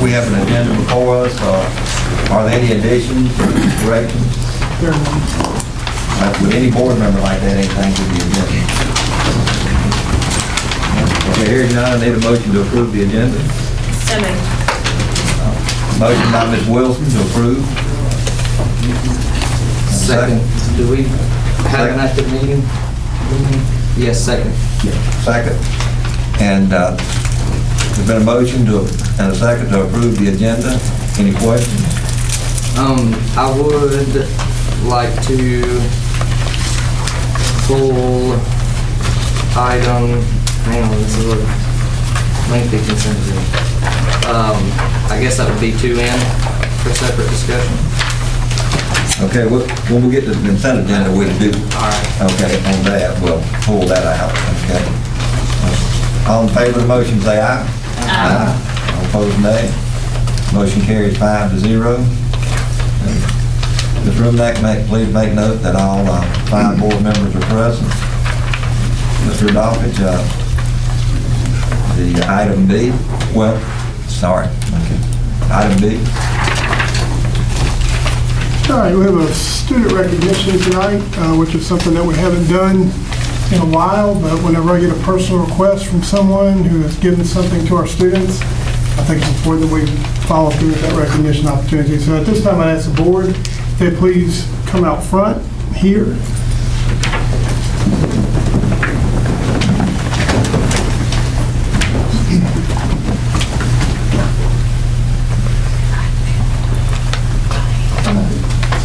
We have an agenda before us. Are there any additions, corrections? Would any board member like to add anything to the agenda? Okay, hearing none, I need a motion to approve the agenda. So moved. Motion by Ms. Wilson to approve. Second. Do we have an active meeting? Yes, second. Second. And there's been a motion and a second to approve the agenda. Any questions? I would like to pull item, hang on, this is a lengthy consent agenda. I guess that would be 2N for separate discussion. Okay, when we get to the consent agenda, we'll do. All right. Okay, on that, we'll pull that out. Okay. All in favor of the motion, say aye. Aye. All opposed, nay. Motion carries 5-0. Ms. Rumack, please make note that all 5 board members are present. Mr. Doffage, the item B, item B. All right, we have a student recognition tonight, which is something that we haven't done in a while, but whenever I get a personal request from someone who has given something to our students, I think it's important that we follow through with that recognition opportunity. So at this time, I ask the board if they please come out front here.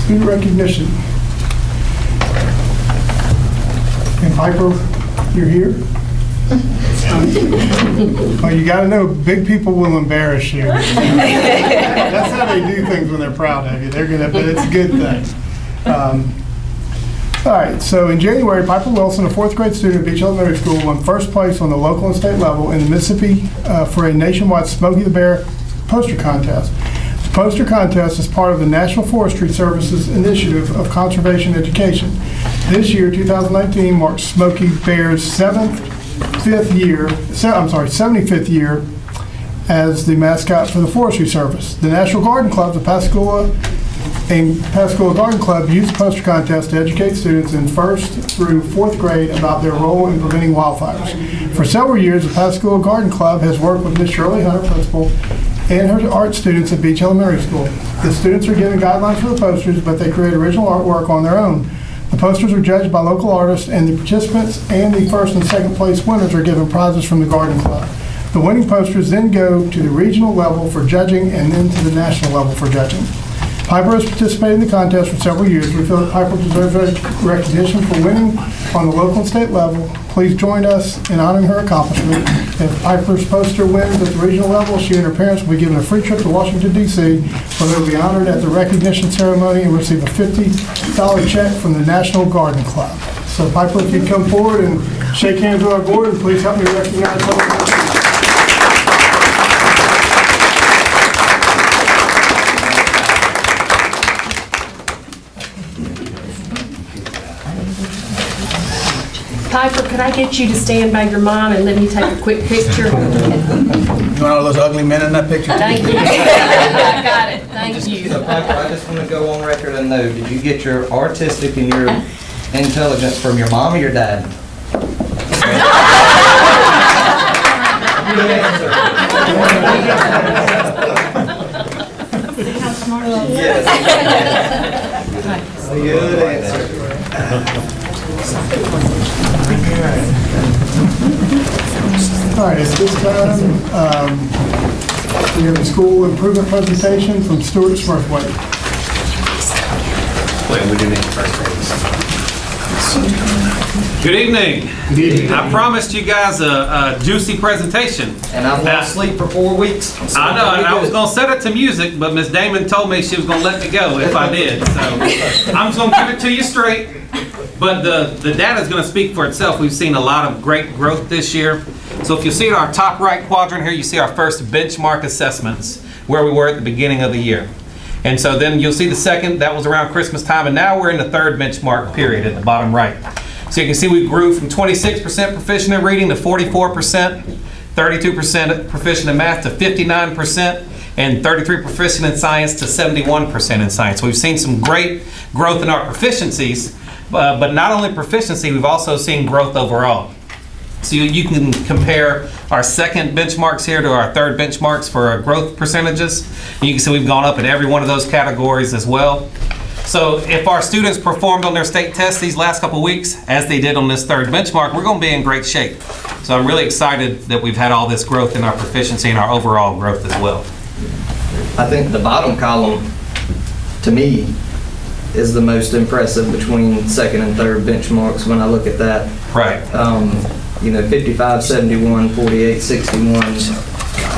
Student recognition. And Piper, you're here? Well, you got to know, big people will embarrass you. That's how they do things when they're proud of you. They're gonna, but it's a good thing. All right, so in January, Piper Wilson, a 4th grade student at Beach Elementary School, won first place on the local and state level in the Mississippi for a nationwide Smokey the Bear poster contest. The poster contest is part of the National Forestry Service's initiative of conservation education. This year, 2019, marks Smokey Bear's 75th year as the mascot for the Forestry Service. The National Garden Clubs of Pascagoula and Pascagoula Garden Club use the poster contest to educate students in 1st through 4th grade about their role in preventing wildfires. For several years, the Pascagoula Garden Club has worked with Ms. Shirley Hunter, principal, and her art students at Beach Elementary School. The students are given guidelines for the posters, but they create original artwork on their own. The posters are judged by local artists, and the participants and the 1st and 2nd place winners are given prizes from the Garden Club. The winning posters then go to the regional level for judging and then to the national level for judging. Piper has participated in the contest for several years. We feel that Piper deserves recognition for winning on the local and state level. Please join us in honoring her accomplishment. If Piper's poster wins at the regional level, she and her parents will be given a free trip to Washington, D.C., where they will be honored at the recognition ceremony and receive a $50 check from the National Garden Club. So Piper, if you'd come forward and shake hands with our board, and please help me recognize her. Piper, could I get you to stand by your mom and let me take a quick picture? You want all those ugly men in that picture? Thank you. I got it. Thank you. So Piper, I just want to go on record and know, did you get your artistic and your intelligence from your mom or your dad? Good answer. Yes. Good answer. All right, at this time, we have a school improvement presentation from Stuart Smurthwaite. Wait, we do need first grades. Good evening. Good evening. I promised you guys a juicy presentation. And I've lost sleep for 4 weeks. So I know, and I was going to set it to music, but Miss Damon told me she was going to let me go if I did. So I'm just going to give it to you straight. But the data is going to speak for itself. We've seen a lot of great growth this year. So if you see our top right quadrant here, you see our first benchmark assessments, where we were at the beginning of the year. And so then you'll see the second, that was around Christmas time, and now we're in the third benchmark period at the bottom right. So you can see we grew from 26% proficient in reading to 44%, 32% proficient in math to 59%, and 33 proficient in science to 71% in science. We've seen some great growth in our proficiencies, but not only proficiency, we've also seen growth overall. So you can compare our second benchmarks here to our third benchmarks for our growth percentages. You can see we've gone up in every one of those categories as well. So if our students performed on their state tests these last couple weeks, as they did on this third benchmark, we're going to be in great shape. So I'm really excited that we've had all this growth in our proficiency and our overall growth as well. I think the bottom column, to me, is the most impressive between second and third benchmarks when I look at that. Right. 55, 71, 48, 61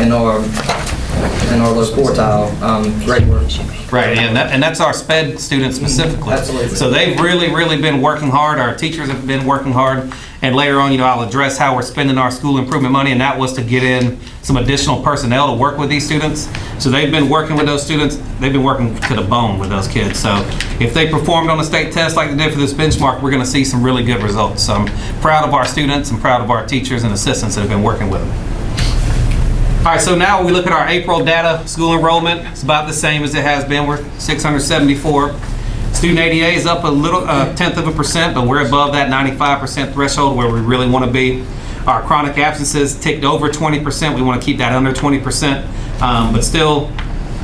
in our low quartile. Great work. Right, and that's our SPED students specifically. Absolutely. So they've really been working hard. Our teachers have been working hard. And later on, I'll address how we're spending our school improvement money, and that was to get in some additional personnel to work with these students. So they've been working with those students. They've been working to the bone with those kids. So if they performed on a state test like they did for this benchmark, we're going to see some really good results. So I'm proud of our students and proud of our teachers and assistants that have been working with them. All right, so now we look at our April data. School enrollment, it's about the same as it has been. We're 674. Student ADA is up a little, 0.1%, but we're above that 95% threshold where we really want to be. Our chronic absences ticked over 20%. We want to keep that under 20%, but still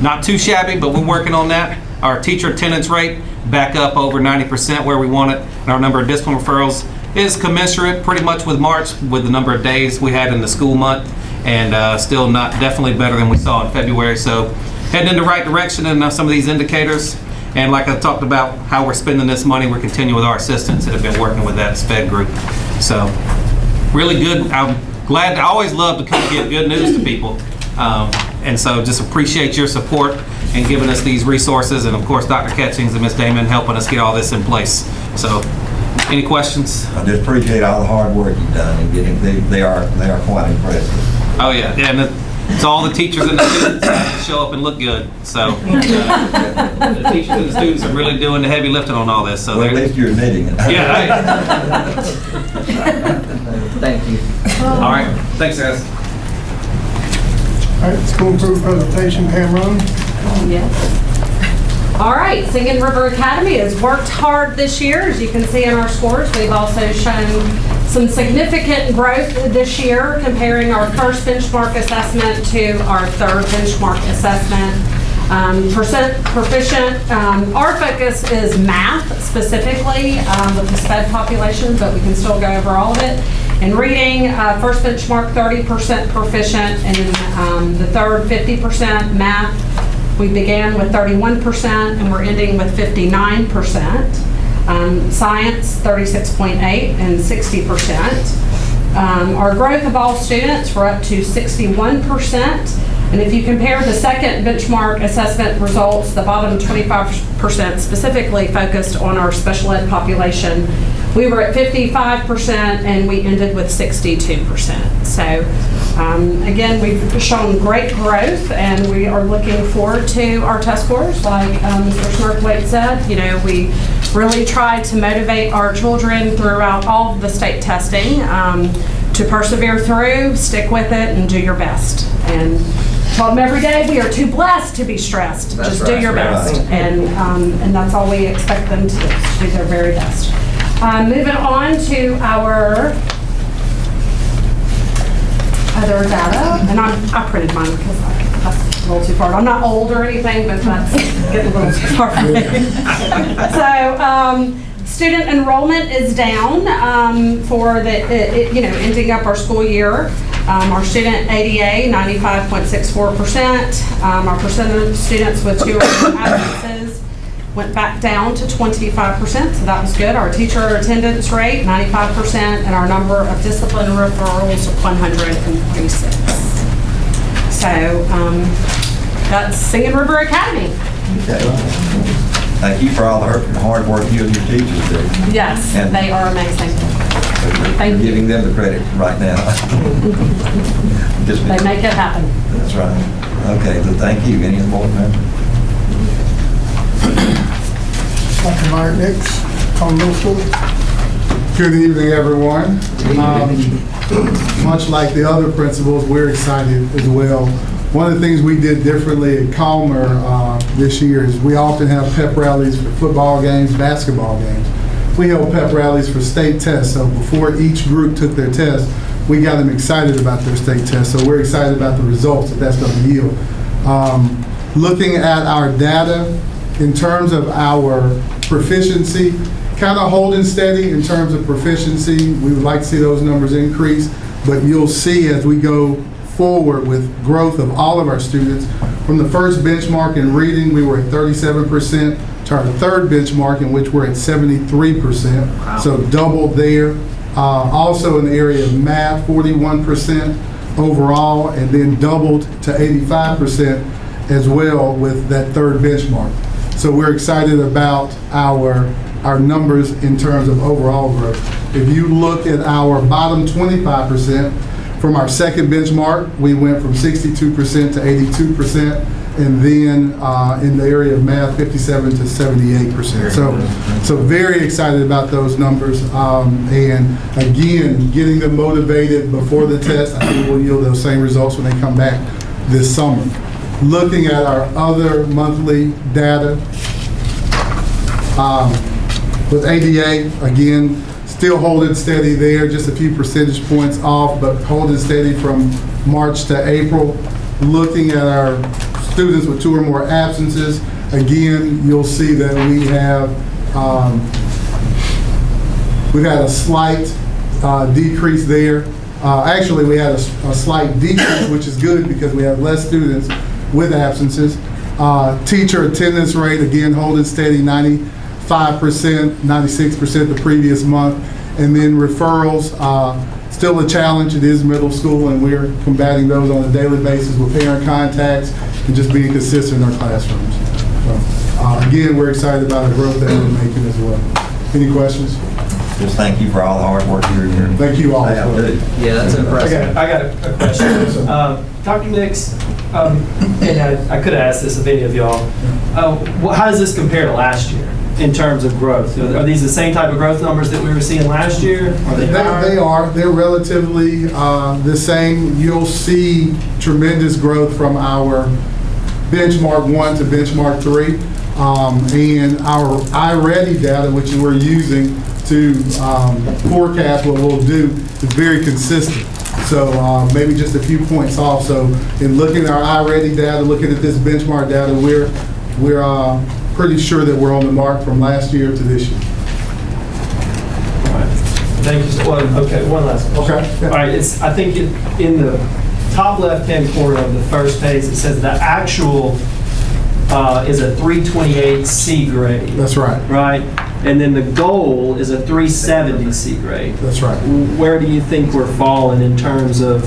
not too shabby, but we're working on that. Our teacher attendance rate back up over 90% where we want it. And our number of discipline referrals is commensurate pretty much with March with the number of days we had in the school month, and still not definitely better than we saw in February. So heading in the right direction in some of these indicators. And like I talked about how we're spending this money, we're continuing with our assistants that have been working with that SPED group. So really good. I'm glad. I always love to come get good news to people. And so just appreciate your support and giving us these resources. And of course, Dr. Catchings and Ms. Damon helping us get all this in place. So any questions? I just appreciate all the hard work you've done in getting, they are quite impressive. Oh yeah, and it's all the teachers and the students that show up and look good. So the teachers and the students are really doing the heavy lifting on all this. So Well, at least you're admitting it. yeah. Thank you. All right. Thanks, guys. All right, school improvement presentation, Pam Roan. Yes. All right, Singing River Academy has worked hard this year. As you can see in our scores, we've also shown some significant growth this year comparing our first benchmark assessment to our third benchmark assessment. Percent proficient, our focus is math specifically with the SPED population, but we can still go over all of it. In reading, first benchmark 30% proficient, and the third 50% math. We began with 31% and we're ending with 59%. Science 36.8 and 60%. Our growth of all students, we're up to 61%. And if you compare the second benchmark assessment results, the bottom 25% specifically focused on our special ed population, we were at 55% and we ended with 62%. So again, we've shown great growth and we are looking forward to our test scores. Like Mr. Smirthwaite said, we really try to motivate our children throughout all of the state testing to persevere through, stick with it, and do your best. And tell them every day, we are too blessed to be stressed. That's Just right, do your best. right. And that's all we expect them to do their very best. Moving on to our other data, and I printed mine because that's a little too far. I'm not old or anything, but that's getting a little too far for me. So student enrollment is down for the ending up our school year. Our student ADA 95.64%. Our percent of students with 2 or more absences went back down to 25%, so that was good. Our teacher attendance rate, 95%, and our number of discipline referrals, 146. So that's Singing River Academy. Okay. Thank you for all the hard work you and your teachers do. Yes, And- they are amazing. We're Thank you. giving them the credit right now. They make it happen. That's right. Okay, so thank you. Any other board member? Dr. Myers, Nix, Collin Middle School. Good evening, everyone. Much like the other principals, we're excited as well One of the things we did differently at Calmer this year is we often have pep rallies for football games, basketball games. We held pep rallies for state tests, so before each group took their test, we got them excited about their state test, so we're excited about the results that that's going to yield. Looking at our data, in terms of our proficiency, kind of holding steady in terms of proficiency. We would like to see those numbers increase, but you'll see as we go forward with growth of all of our students. From the first benchmark in reading, we were at 37%, to our third benchmark in which we're at 73%, so doubled there. Also in the area of math, 41% overall, and then doubled to 85% as well with that third benchmark. So we're excited about our numbers in terms of overall growth. If you look at our bottom 25%, from our second benchmark, we went from 62% to 82%, and then in the area of math, 57 to 78%. So very excited about those numbers. And again, getting them motivated before the test, I think will yield those same results when they come back this summer. Looking at our other monthly data, with ADA, again, still holding steady there, just a few percentage points off, but holding steady from March to April. Looking at our students with 2 or more absences, again, you'll see that we have we've had a slight decrease there. Actually, we had a slight decrease, which is good because we have less students with absences. Teacher attendance rate, again, holding steady, 95%, 96% the previous month. And then referrals, still a challenge. It is middle school, and we're combating those on a daily basis with parent contacts and just being consistent in our classrooms. So, again, we're excited about the growth that we're making as well. Any questions? Just thank you for all the hard work you're doing. Thank you all. Yeah, I do. Yeah, that's impressive. I got a question. Dr. Nix, and I could have asked this of any of y'all. How does this compare to last year in terms of growth? Are these the same type of growth numbers that we were seeing last year? Are they higher? They are. They're relatively the same. You'll see tremendous growth from our benchmark 1 to benchmark 3. And our iReady data, which we're using to forecast what we'll do, is very consistent. So maybe just a few points off. So in looking at our iReady data, looking at this benchmark data, we're pretty sure that we're on the mark from last year to this year. All right. Thank you. Okay, one last question. Okay. All right, I think in the top left-hand corner of the first page, it says the actual is a 328 C grade. That's right. Right? And then the goal is a 370 C grade. That's right. Where do you think we're falling in terms of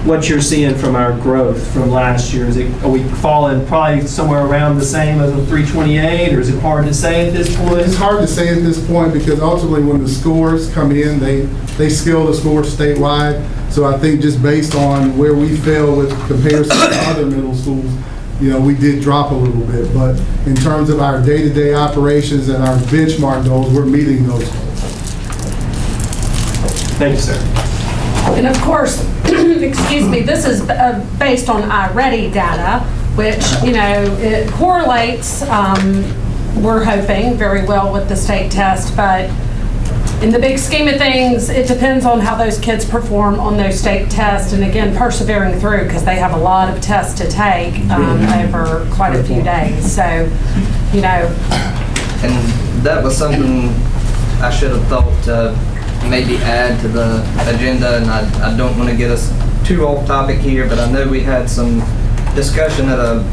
what you're seeing from our growth from last year? Are we falling probably somewhere around the same as a 328, or is it hard to say at this point? It's hard to say at this point because ultimately when the scores come in, they scale the scores statewide. So I think just based on where we fell with comparison to other middle schools, we did drop a little bit. But in terms of our day-to-day operations and our benchmark goals, we're meeting those goals. Thank you, sir. And of course, excuse me, this is based on iReady data, which, it correlates, we're hoping, very well with the state test, but in the big scheme of things, it depends on how those kids perform on those state tests, and again, persevering through, because they have a lot of tests to take over quite a few days. So, And that was something I should have thought to maybe add to the agenda, and I don't want to get us too off topic here, but I know we had some discussion at a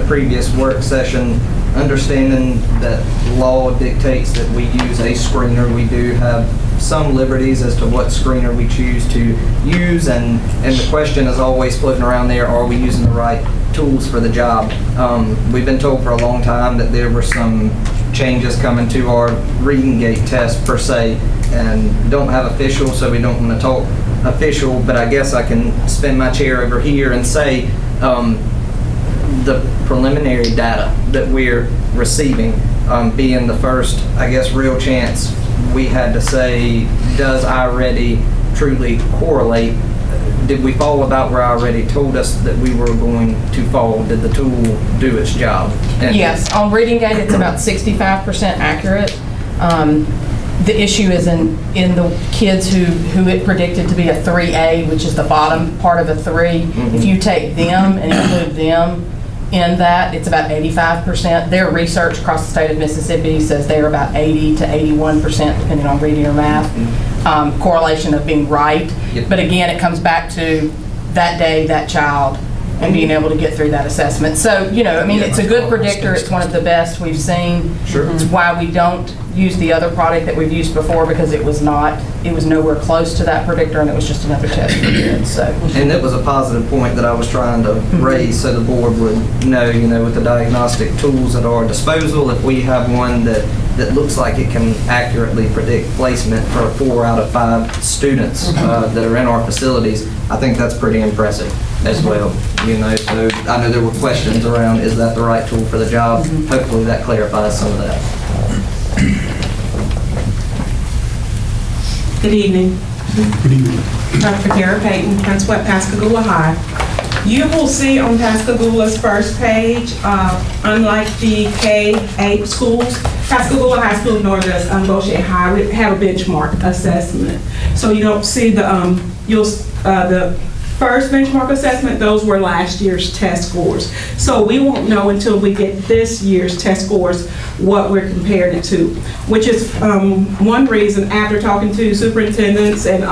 previous work session, understanding that law dictates that we use a screener. We do have some liberties as to what screener we choose to use, and the question is always floating around there, are we using the right tools for the job? We've been told for a long time that there were some changes coming to our reading gate test per se, and don't have official, so we don't want to talk official, but I guess I can spin my chair over here and say the preliminary data that we're receiving, being the first, I guess, real chance we had to say, does iReady truly correlate? did we fall about where I already told us that we were going to fall? Did the tool do its job? And Yes, on reading gate, it's about 65% accurate. The issue is in the kids who it predicted to be a 3A, which is the bottom part of a 3. If you take them and include them in that, it's about 85%. Their research across the state of Mississippi says they're about 80 to 81%, depending on reading or math, correlation of being right. Yep. But again, it comes back to that day, that child, and being able to get through that assessment. So, you know, I mean, it's a good predictor. It's one of the best we've seen. Sure. It's why we don't use the other product that we've used before, because it was nowhere close to that predictor, and it was just another test for kids, so. And it was a positive point that I was trying to raise so the board would know, you know, with the diagnostic tools at our disposal, if we have one that looks like it can accurately predict placement for 4 out of 5 students that are in our facilities, I think that's pretty impressive as well. You know, so I know there were questions around, is that the right tool for the job? Hopefully that clarifies some of that. Good evening. Good evening. Dr. Kara Payton, principal at Pascagoula High. You will see on Pascagoula's first page, unlike the K-8 schools, Pascagoula High School nor does Gautier High, we have a benchmark assessment. So you don't see the first benchmark assessment, those were last year's test scores. So we won't know until we get this year's test scores what we're compared it to, which is one reason after talking to superintendents and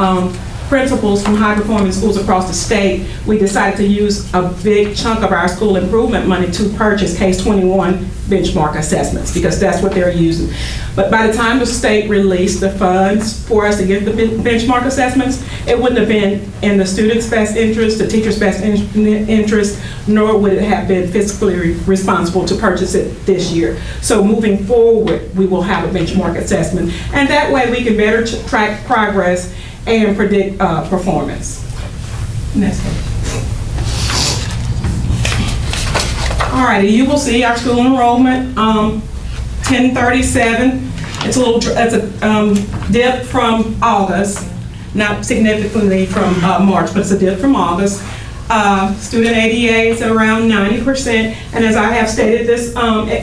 principals from high-performing schools across the state, we decided to use a big chunk of our school improvement money to purchase Case 21 benchmark assessments, because that's what they're using. But by the time the state released the funds for us to get the benchmark assessments, it wouldn't have been in the student's best interest, the teacher's best interest, nor would it have been fiscally responsible to purchase it this year. So moving forward, we will have a benchmark assessment, and that way we can better track progress and predict performance. Next page. All righty, you will see our school enrollment, 1037. It's a dip from August, not significantly from March, but it's a dip from August. Student ADA is around 90%, and as I have stated this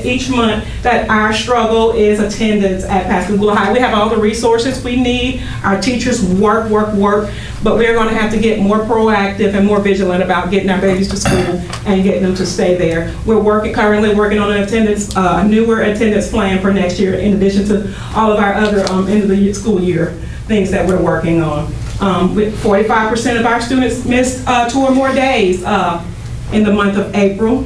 each month, that our struggle is attendance at Pascagoula High. We have all the resources we need. Our teachers work, but we're going to have to get more proactive and more vigilant about getting our babies to school and getting them to stay there. We're currently working on a newer attendance plan for next year, in addition to all of our other end of the school year things that we're working on. With 45% of our students missed 2 or more days in the month of April.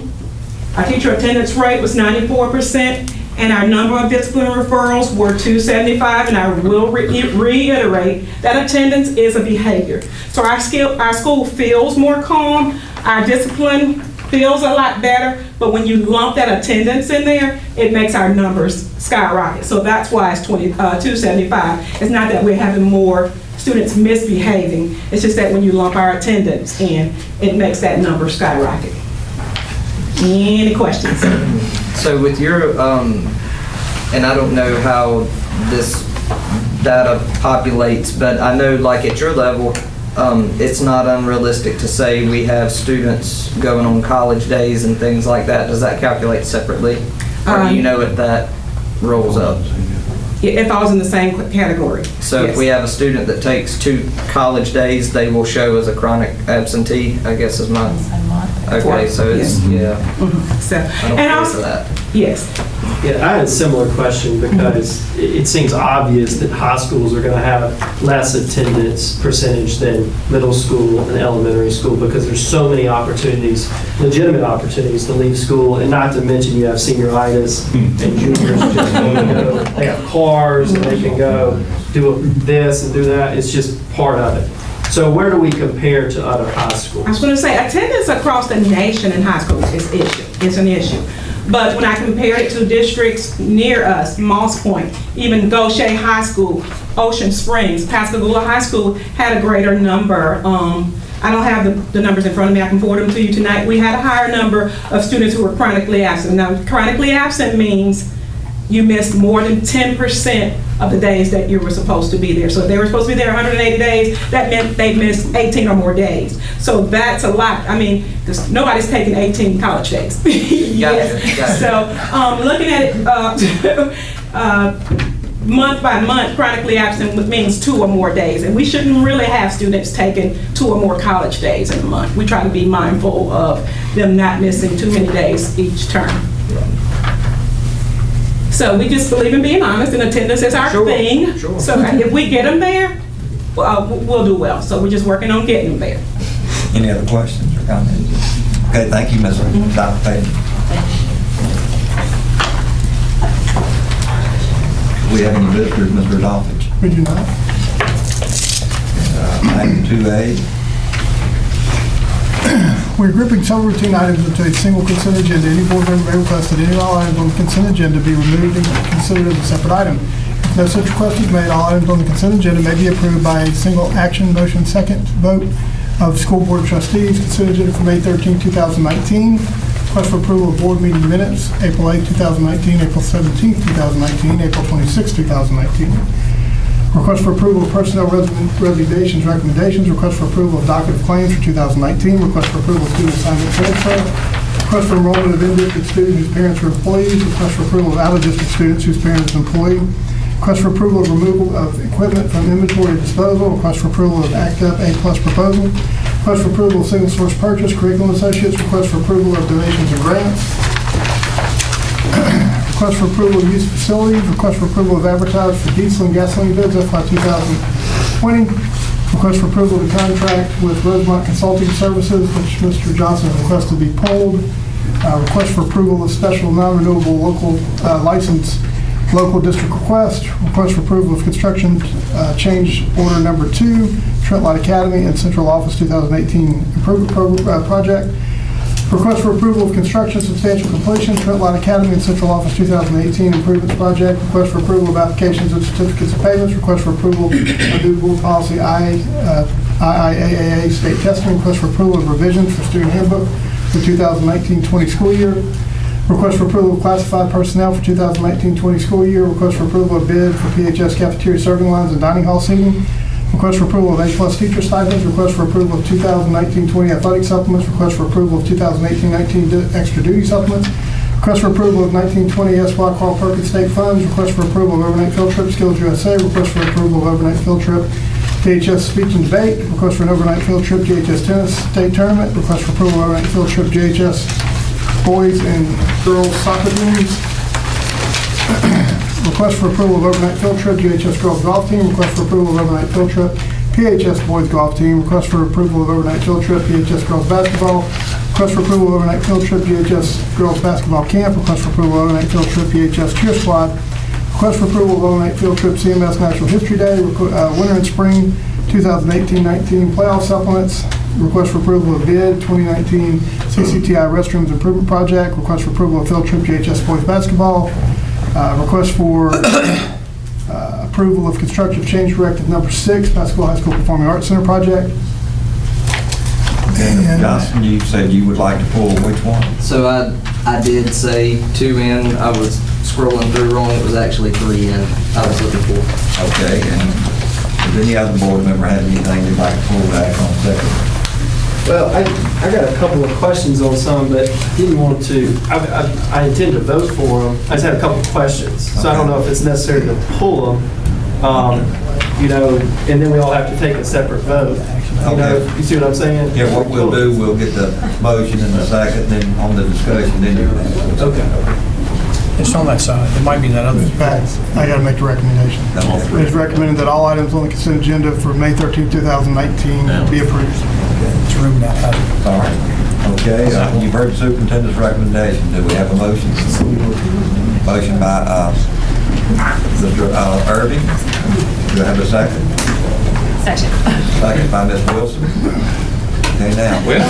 Our teacher attendance rate was 94%, and our number of disciplinary referrals were 275, and I will reiterate that attendance is a behavior. So our school feels more calm, our discipline feels a lot better, but when you lump that attendance in there, it makes our numbers skyrocket. So that's why it's 275. It's not that we're having more students misbehaving, it's just that when you lump our attendance in, it makes that number skyrocket. Any questions? So with your, and I don't know how this data populates, but I know like at your level, it's not unrealistic to say we have students going on college days and things like that. Does that calculate separately? Or do you know if that rolls up? It falls in the same category. So yes. If we have a student that takes 2 college days, they will show as a chronic absentee, I guess is my, okay, so it's, yeah. So, I don't care for that. Yes. Yeah, I had a similar question because it seems obvious that high schools are going to have less attendance percentage than middle school and elementary school, because there's so many opportunities, legitimate opportunities to leave school, and not to mention you have senioritis and juniors just want to go. They have cars and they can go do this and do that. It's just part of it. So where do we compare to other high schools? I was going to say attendance across the nation in high schools is an issue. But when I compare it to districts near us, Moss Point, even Gautier High School, Ocean Springs, Pascagoula High School had a greater number. I don't have the numbers in front of me. I can forward them to you tonight. We had a higher number of students who were chronically absent. Now, chronically absent means you missed more than 10% of the days that you were supposed to be there. So if they were supposed to be there 180 days, that meant they missed 18 or more days. So that's a lot. I mean, nobody's taking 18 college days. Yes. So looking at it month by month, chronically absent means 2 or more days. And we shouldn't really have students taking 2 or more college days in a month. We try to be mindful of them not missing too many days each term. So we just believe in being honest, and attendance is our thing. Sure. So if we get them there, we'll do well. So we're just working on getting them there. Any other questions or comments? Okay, thank you, Ms. Dr. Payton. Do we have any visitors, Mr. Dolphins? We do not. Item 2A. We're grouping several routine items into a single consent agenda. Any board member may request that any or all items on the consent agenda be removed and considered as a separate item. If no such request is made, all items on the consent agenda may be approved by a single action motion second vote of the School Board of Trustees. Consent agenda for May 13, 2019. Request for approval of board meeting minutes, April 8, 2019, April 17, 2019, April 26, 2019. Request for approval of personnel resignations, recommendations. Request for approval of docket of claims for 2019. Request for approval of student assignment transfer. Request for enrollment of in-district students whose parents are employees. Request for approval of out-of-district students whose parent is employee. Request for approval of removal of equipment from inventory disposal. Request for approval of ACT UP A+ proposal. Request for approval of single source purchase, curriculum associates. Request for approval of donations and grants. Request for approval of use of facilities. Request for approval of advertised for diesel and gasoline bids FY 2020. Request for approval of the contract with Rosemont Consulting Services, which Mr. Johnson requested be pulled. Request for approval of special non-renewable local license local district request. Request for approval of construction change order number 2, Trent Light Academy and Central Office 2018 improvement project. Request for approval of construction substantial completion, Trent Light Academy and Central Office 2018 improvements project. Request for approval of applications and certificates of payments. Request for approval of new board policy IIAA state testing. Request for approval of revisions for student handbook for 2019-20 school year. Request for approval of classified personnel for 2019-20 school year. Request for approval of bid for PHS cafeteria serving lines and dining hall seating. Request for approval of A+ teacher stipends. Request for approval of 2019-20 athletic supplements. Request for approval of 2018-19 extra duty supplements. Request for approval of 19-20 S.Y. Carl Perkins state funds. Request for approval of overnight field trip Skills USA. Request for approval of overnight field trip DHS speech and debate. Request for an overnight field trip DHS tennis state tournament. Request for approval of overnight field trip JHS boys and girls soccer teams. Request for approval of overnight field trip GHS girls golf team. Request for approval of overnight field trip PHS boys golf team. Request for approval of overnight field trip PHS girls basketball. Request for approval of overnight field trip GHS girls basketball camp. Request for approval of overnight field trip PHS cheer squad. Request for approval of overnight field trip CMS Natural History Day. Winter and spring 2018-19 playoff supplements. Request for approval of bid 2019 CCTI restrooms improvement project. Request for approval of field trip GHS boys basketball. Request for approval of construction change directive number 6, Pascagoula High School Performing Arts Center project. And Johnson, you said you would like to pull which one? So I did say 2 in. I was scrolling through wrong. It was actually 3 in. I was looking for. Okay, and does any other board member have anything they'd like to pull back on second? Well, I got a couple of questions on some, but didn't want to, I intend to vote for them. I just had a couple of questions. So I don't know if it's necessary to pull them, you know, and then we all have to take a separate vote. You know, you see what I'm saying? Yeah, what we'll do, we'll get the motion in the second, then on the discussion, then you Okay. It's on that side. It might be that other. I got to make the recommendation. It is recommended that all items on the consent agenda for May 13, 2019 be approved. It's room now. All right. Okay, you've heard the superintendent's recommendation. Do we have a motion? Motion by Mr. Irving. Do I have a second? Second. Second by Ms. Wilson. Okay, now. There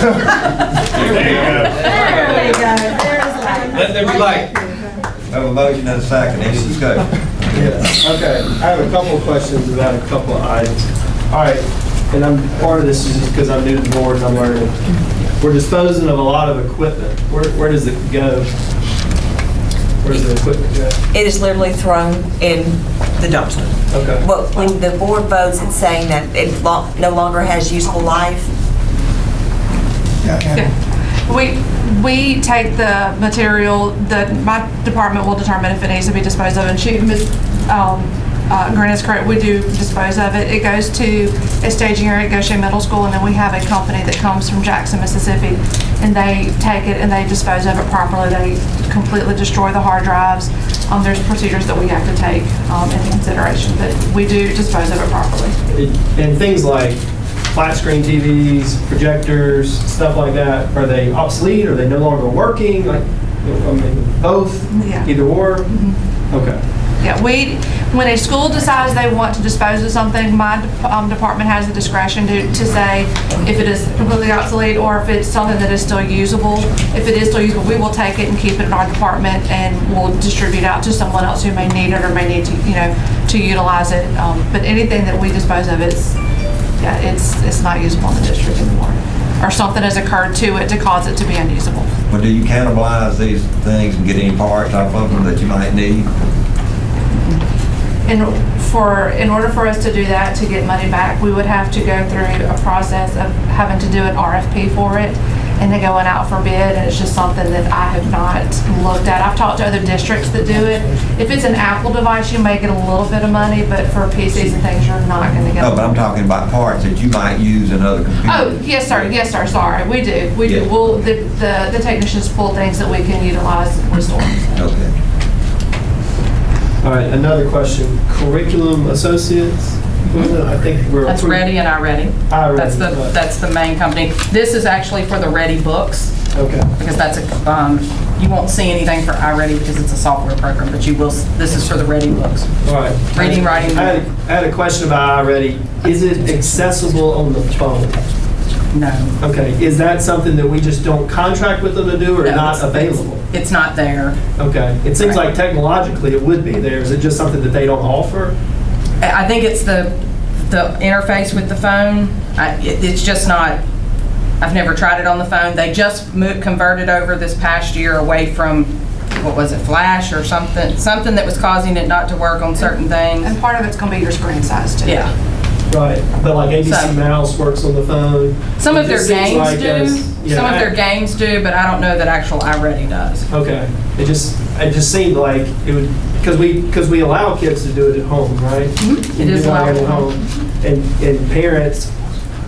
we go. Let there be light. We have a motion and a second. Any discussion? Okay, I have a couple of questions about a couple of items. All right, and part of this is just because I'm new to the board and I'm learning. We're disposing of a lot of equipment. Where does it go? Where's the equipment go? It is literally thrown in the dumpster. Okay. Well, when the board votes, it's saying that it no longer has useful life. Yeah, and We take the material, my department will determine if it needs to be disposed of, and Ms. Grant is correct, we do dispose of it. It goes to a staging area at Gautier Middle School, and then we have a company that comes from Jackson, Mississippi, and they take it and they dispose of it properly. They completely destroy the hard drives. There's procedures that we have to take into consideration, but we do dispose of it properly. And things like flat screen TVs, projectors, stuff like that, are they obsolete? Are they no longer working? Like, I mean, both? Yeah. Either or? Okay. Yeah, when a school decides they want to dispose of something, my department has the discretion to say if it is completely obsolete or if it's something that is still usable. If it is still usable, we will take it and keep it in our department and we'll distribute out to someone else who may need it or may need to, to utilize it. But anything that we dispose of, it's not usable in the district anymore. Or something has occurred to it to cause it to be unusable. Well, do you cannibalize these things and get any parts off of them that you might need? In order for us to do that, to get money back, we would have to go through a process of having to do an RFP for it and then going out for bid, and it's just something that I have not looked at. I've talked to other districts that do it. If it's an Apple device, you may get a little bit of money, but for PCs and things, you're not going to get. No, but I'm talking about parts that you might use in other computers. Oh, yes, sir. Yes, sir. Sorry, we do. We do. We'll, the technicians pull things that we can utilize and restore. Okay. All right, another question. Curriculum associates? I think we're. That's Ready and iReady. iReady. That's the main company. This is actually for the Ready books. Okay. Because that's you won't see anything for iReady because it's a software program, but you will. This is for the Ready books. All right. Reading, writing. I had a question about iReady. Is it accessible on the phone? No. Okay. Is that something that we just don't contract with them to do, or No, not available? It's not there. Okay. It seems like technologically it would be there. Is it just something that they don't offer? I think it's the interface with the phone. It's just not. I've never tried it on the phone. They just converted over this past year away from, what was it, Flash or something that was causing it not to work on certain things. And part of it's going to be your screen size too. Yeah. Right, but like ABC Mouse works on the phone. Some of their games like do. Some of their games do, but I don't know that actual iReady does. Okay, it just seemed like it would, because we allow kids to do it at home, right? Mm-hmm. It is allowed at home. And parents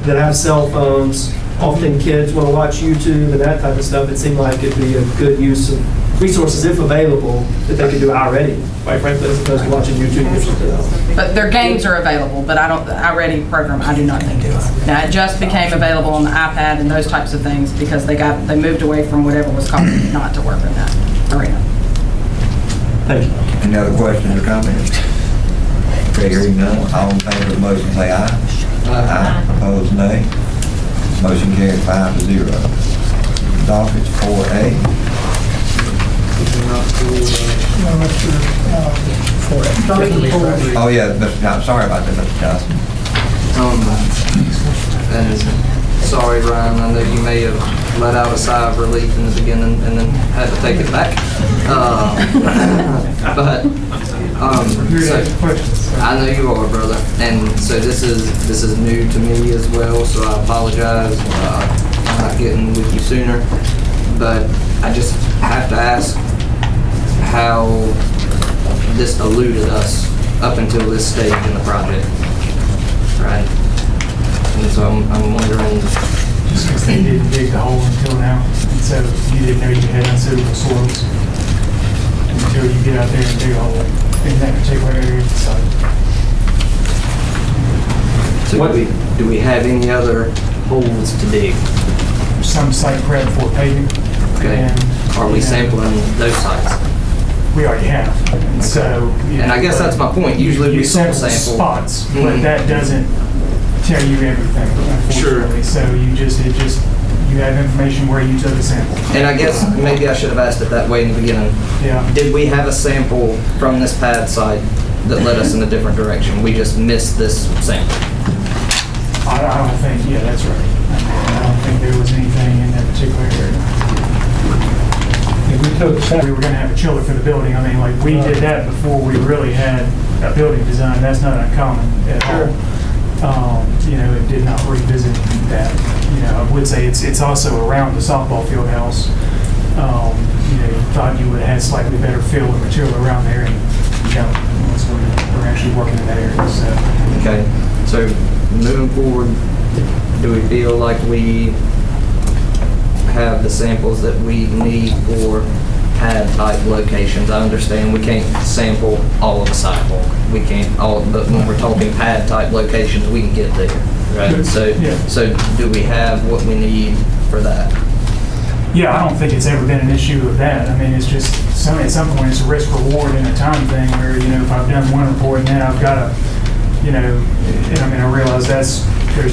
that have cell phones, often kids want to watch YouTube and that type of stuff. It seemed like it'd be a good use of resources, if available, that they could do iReady, quite frankly, as opposed to watching YouTube or something else. But their games are available, but the iReady program, I do not think is. Now, it just became available on the iPad and those types of things because they moved away from whatever was causing it not to work in that arena. Thank you. Any other questions or comments? Okay, hearing none, all in favor of the motion say aye. Aye. Opposed, nay. Motion carried 5-0. Docket 4A. Oh, yeah, Mr. Johnson, sorry about that, Mr. Johnson. And sorry, Ryan, I know you may have let out a sigh of relief in the beginning and then had to take it back. So, I know you are, brother, and so this is new to me as well, so I apologize for not getting with you sooner, but I just have to ask how this eluded us up until this stage in the project, right? And so I'm wondering. Just because they didn't dig the hole until now, and so you didn't know you had unsuitable soils until you get out there and dig a hole in that particular area of the site. So do we have any other holes to dig? Some site prep for paving. Okay. And, are we sampling those sites? We already have. And so. And I guess that's my point. Usually we sample spots, but that doesn't tell you everything, unfortunately. Sure. So you have information where you took a sample. And I guess maybe I should have asked it that way in the beginning. Yeah. Did we have a sample from this pad site that led us in a different direction? We just missed this sample. I don't think, yeah, that's right. I don't think there was anything in that particular area. If we we were gonna have a chiller for the building. I mean, like, we did that before we really had a building design. That's not uncommon at all. You know, it did not revisit that. You know, I would say it's also around the softball field house. You know, you thought you would have had slightly better fill and material around there, and you don't. So we're actually working in that area, so. Okay, so moving forward, do we feel like we have the samples that we need for pad type locations? I understand we can't sample all of the sidewalk. We can't but when we're talking pad type locations, we can get there, right? So do we have what we need for that? Yeah, I don't think it's ever been an issue of that. I mean, it's just, at some point, it's a risk reward and a time thing where, you know, if I've done one report and then I've got to, you know, and I mean, I realize there's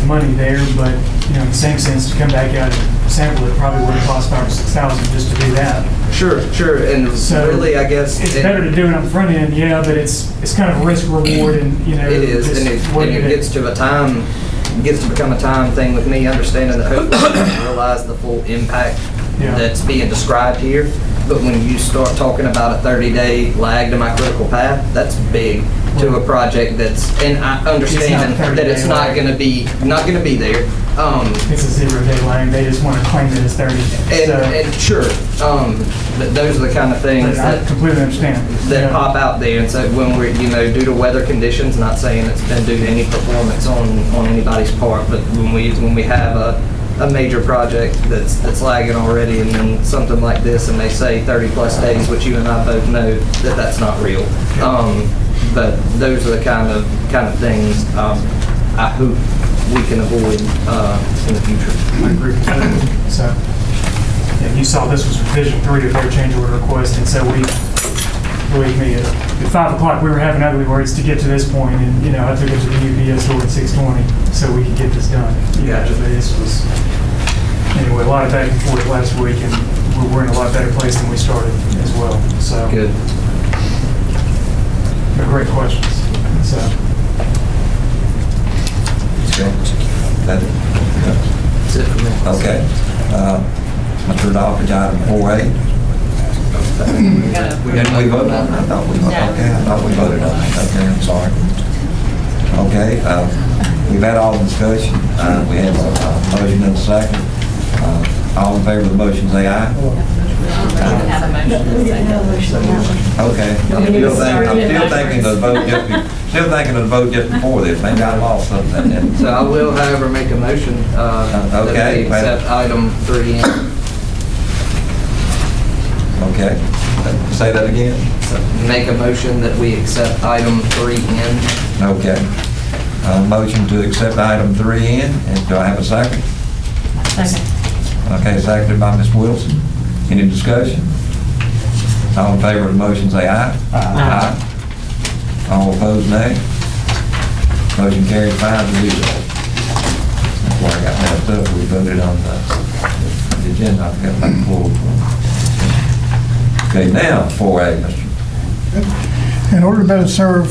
money there, but, you know, in the same sense, to come back out and sample it probably would have cost $5,000 or $6,000 just to do that. Sure, and So really, I guess. It's better to do it on the front end, yeah, but it's kind of a risk reward and, you know. It is, and it gets to become a time thing with me, understanding that hopefully I realize the full impact that's being described here. But when you start talking about a 30-day lag to my critical path, that's big to a project that's, and I understand that it's not going to be there. It's a 0-day lag. They just want to claim that it's 30 days. And sure, but those are the kind of things I that completely understand that pop out there. And so when we're, you know, due to weather conditions, not saying it's been due to any performance on anybody's part, but when we have a major project that's lagging already, and then something like this, and they say 30+ days, which you and I both know that that's not real. But those are the kind of things I hope we can avoid in the future. I agree with that. So, yeah, you saw this was revision 3 of their change order request, and so we, believe me, at 5 o'clock we were having ugly words to get to this point, and, you know, I took it to the UPS door at 6:20 so we could get this done. Gotcha. But this was, anyway, a lot of back and forth last week, and we're in a lot better place than we started as well. So Good. They're great questions. So. Okay. That's That's it for me. okay. Mr. Doffridge, item 4A. Didn't we vote on it? I thought we voted. Okay, I thought we voted on it. Okay, I'm sorry. Okay, we've had all the discussion. We have a motion and a second. All in favor of the motion, say aye. Okay, I'm still thinking of the vote just before this. Maybe I lost something. So I will, however, make a motion that okay, we accept item 3N. Okay, say that again. Make a motion that we accept item 3N. Okay. Motion to accept item 3N, and do I have a second? Second. Okay, seconded by Ms. Wilson. Any discussion? All in favor of the motion, say aye. Aye. All opposed, nay. Motion carried 5-0. That's why I got messed up. We voted on the agenda. I forgot about the floor. Okay, now 4A, Mr. In order to better serve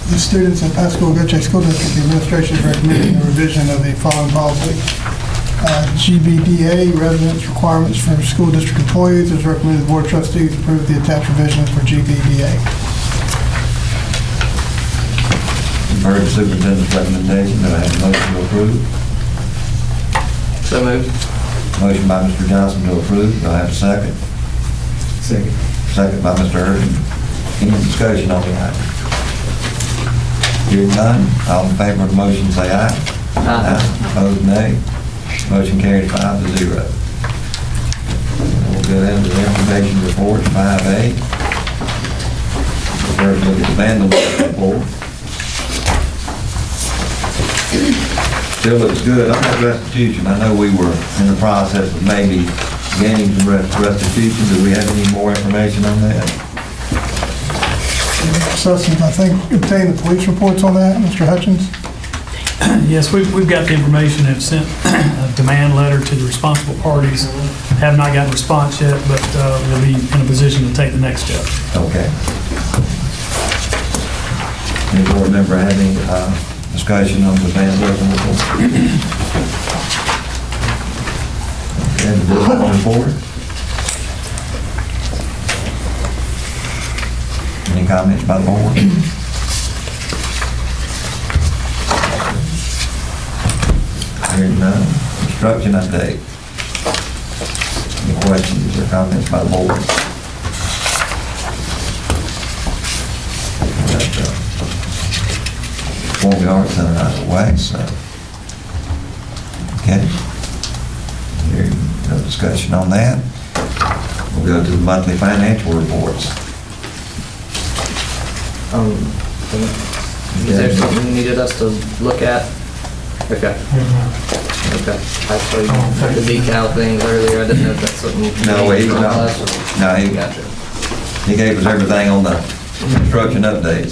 the students in Pascagoula-Gautier School District, the administration is recommending the revision of the following policy. GBDA, residence requirements for school district employees, is recommended the Board of Trustees approve the attached revisions for GBDA. You've heard the superintendent's recommendation. Do I have a motion to approve? So moved. Motion by Mr. Johnson to approve. Do I have a second? Second. Second by Mr. Irvin. Any discussion on the item? Hearing none, all in favor of the motion say aye. Aye. Opposed, nay. Motion carried 5-0. We'll go down to the information report, 5A. First look at the vandalism report. Still looks good on that restitution. I know we were in the process of maybe gaining some restitution. Do we have any more information on that? Assessment, I think, obtained the police reports on that, Mr. Hutchins? Yes, we've got the information, have sent a demand letter to the responsible parties. Have not gotten a response yet, but we'll be in a position to take the next step. Okay. Any board member have any discussion on the vandalism report? Okay, the board going forward. comments by the board? Hearing none. Construction update. Any questions or comments by the board? Performing Arts Center out of the way, so. Okay. Hearing no discussion on that. We'll go to the monthly financial reports. Is there something you needed us to look at? Okay. Okay. Actually, the decal things earlier, I didn't know if that's something. No, he Gotcha. he gave us everything on the construction updates.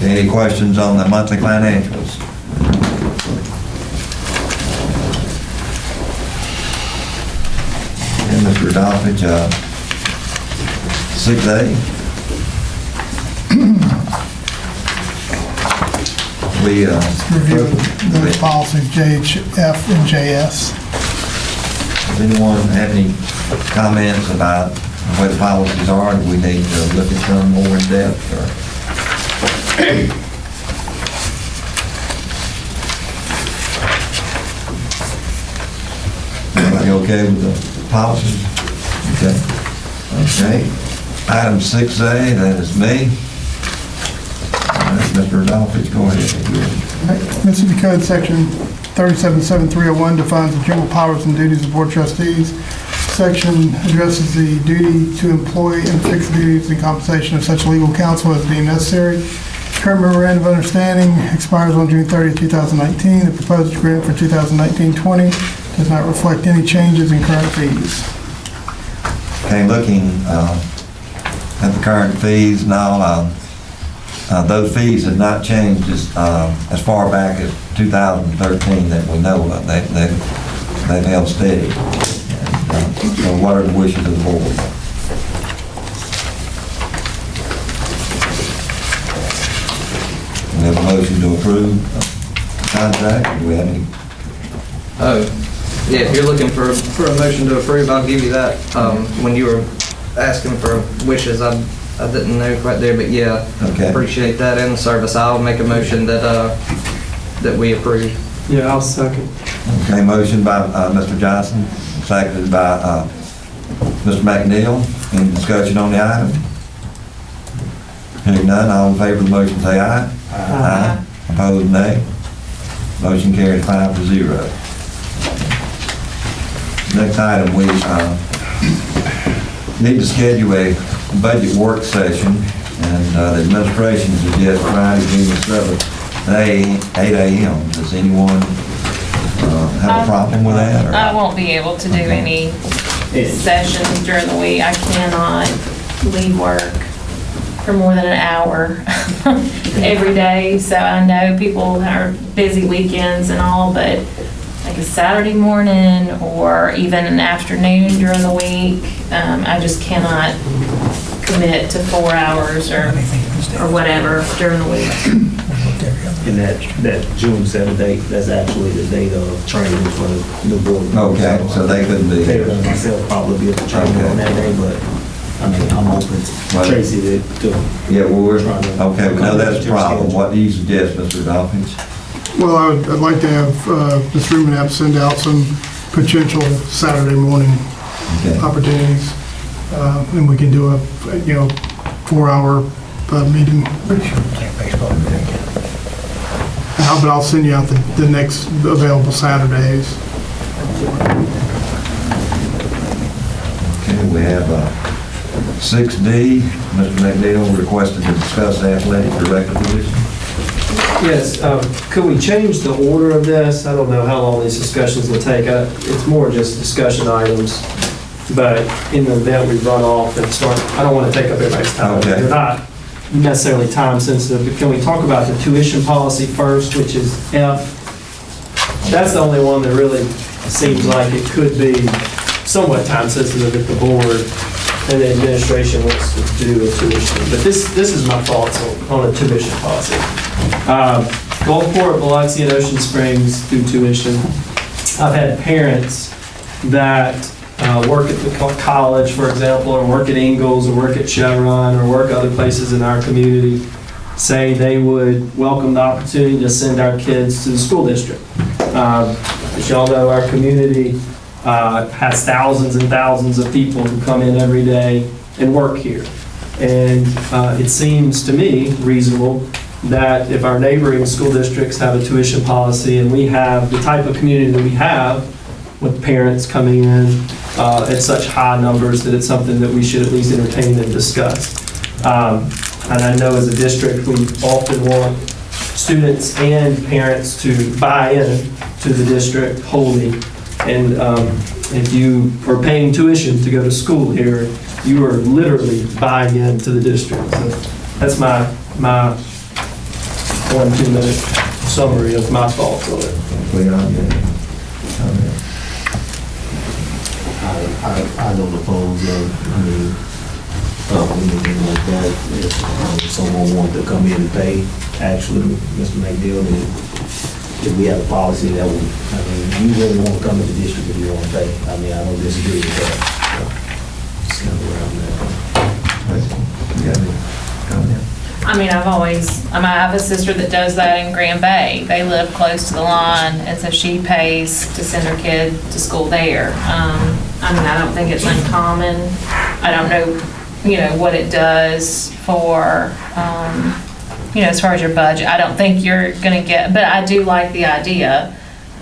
Any questions on the monthly financials? And Mr. Doffage, 6A. We, Review those policies, JHF and JS. Does anyone have any comments about what the policies are? Do we need to look at some more in depth, or? Everybody okay with the policies? Okay. Okay. Item 6A, that is me. All right, Mr. Doffage, go ahead. Mississippi Code Section 377301 defines the general powers and duties of Board of Trustees. Section addresses the duty to employ and fix duties and compensation of such legal counsel as deemed necessary. Current memorandum of understanding expires on June 30, 2019. The proposed agreement for 2019-20 does not reflect any changes in current fees. Okay, looking at the current fees and all, those fees have not changed as far back as 2013 that we know of. They've held steady. And, so what are the wishes of the board? We have a motion to approve the contract. Do we have any? Oh, yeah, if you're looking for a motion to approve, I'll give you that. When you were asking for wishes, I didn't know quite there, but yeah, Okay. appreciate that in the service. I'll make a motion that we approve. Yeah, I'll second. Okay, motion by Mr. Johnson, seconded by Mr. McNeil. Any discussion on the item? Hearing none, all in favor of the motion say aye. Aye. Opposed, nay. Motion carries 5-0. Next item, we need to schedule a budget work session, and the administration suggests Friday, June 7th, at 8 a.m. Does anyone have a problem with that? or- I won't be able to do any sessions during the week. I cannot leave work for more than an hour every day. So I know people are busy weekends and all, but like a Saturday morning or even an afternoon during the week, I just cannot commit to 4 hours or whatever during the week. And that June 7th date, that's actually the date of training for the new board. Okay, so they couldn't be here. Taylor and myself probably be at the training Okay. on that day, but I mean, I'm open to Well, Tracy to Yeah, well, we're, Trying to okay, we know that's a accommodate your problem. schedule. What do you suggest, Mr. Dawkins? Well, I'd like to have Ms. Rumenap send out some potential Saturday morning Okay. opportunities, and we can do a 4-hour meeting. But I'll send you out the next available Saturdays. Okay, we have 6D, Mr. McNeil requested to discuss the athletic director position. Yes, could we change the order of this? I don't know how long these discussions will take. It's more just discussion items, but in the event we run off and start, I don't want to take up everybody's time. Okay. They're not necessarily time sensitive, but can we talk about the tuition policy first, which is F? That's the only one that really seems like it could be somewhat time sensitive if the board and the administration wants to do a tuition. But this is my thoughts on a tuition policy. Gulfport, Biloxi, and Ocean Springs do tuition. I've had parents that work at the college, for example, or work at Ingalls, or work at Chevron, or work other places in our community, say they would welcome the opportunity to send our kids to the school district. As y'all know, our community has thousands and thousands of people who come in every day and work here. And it seems to me reasonable that if our neighboring school districts have a tuition policy and we have the type of community that we have with parents coming in at such high numbers, that it's something that we should at least entertain and discuss. And I know as a district, we often want students and parents to buy in to the district wholly. And if you are paying tuition to go to school here, you are literally buying into the district. So that's my 1-2 minute summary of my thoughts on it. I don't oppose anything like that. If someone wanted to come in and pay, actually, Mr. McNeil, if we have a policy that would, you really want to come to the district if you want to pay. I don't disagree with that. That's kind of where I'm at. I have a sister that does that in Grand Bay. They live close to the line, and so she pays to send her kid to school there. I don't think it's uncommon. I don't know, what it does for, as far as your budget. I don't think you're going to get, but I do like the idea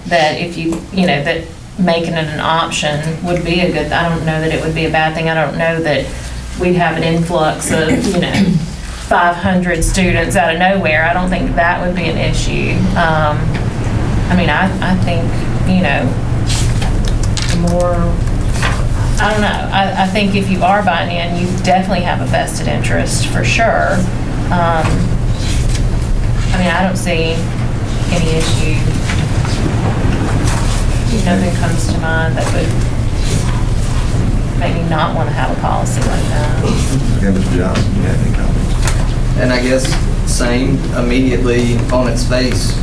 that if you, that making it an option would be a good, I don't know that it would be a bad thing. I don't know that we'd have an influx of, 500 students out of nowhere. I don't think that would be an issue. I think, more, I don't know. I think if you are buying in, you definitely have a vested interest for sure. I don't see any issue. Nothing comes to mind that would make me not want to have a policy like that. Okay, Mr. Johnson, you have any comments? And I guess same, immediately on its face,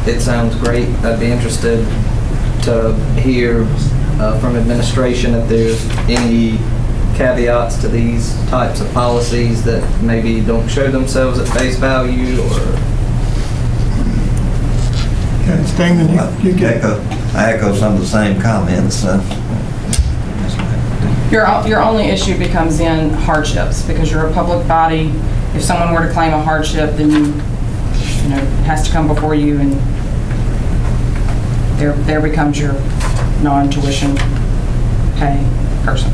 it sounds great. I'd be interested to hear from administration if there's any caveats to these types of policies that maybe don't show themselves at face value, or... Damon, you get... I echo some of the same comments. Your only issue becomes in hardships, because you're a public body. If someone were to claim a hardship, then it has to come before you, and there becomes your non-tuition pay person.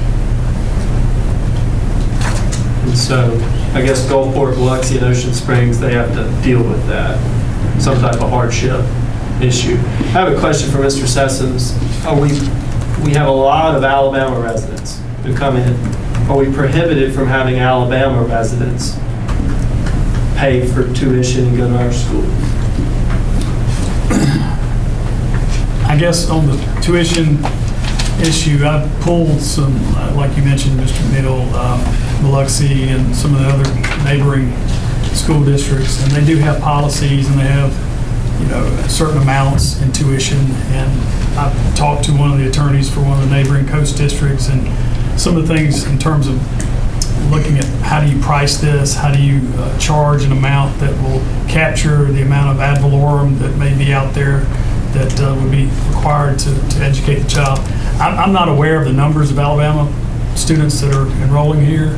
And so I guess Gulfport, Biloxi, and Ocean Springs, they have to deal with that, some type of hardship issue. I have a question for Mr. Sessoms. We have a lot of Alabama residents who come in. Are we prohibited from having Alabama residents pay for tuition and go to our school? I guess on the tuition issue, I pulled some, like you mentioned, Mr. Middle, Biloxi, and some of the other neighboring school districts, and they do have policies, and they have, certain amounts in tuition. And I've talked to one of the attorneys for one of the neighboring coast districts, and some of the things in terms of looking at how do you price this, how do you charge an amount that will capture the amount of ad valorem that may be out there that would be required to educate the child. I'm not aware of the numbers of Alabama students that are enrolling here.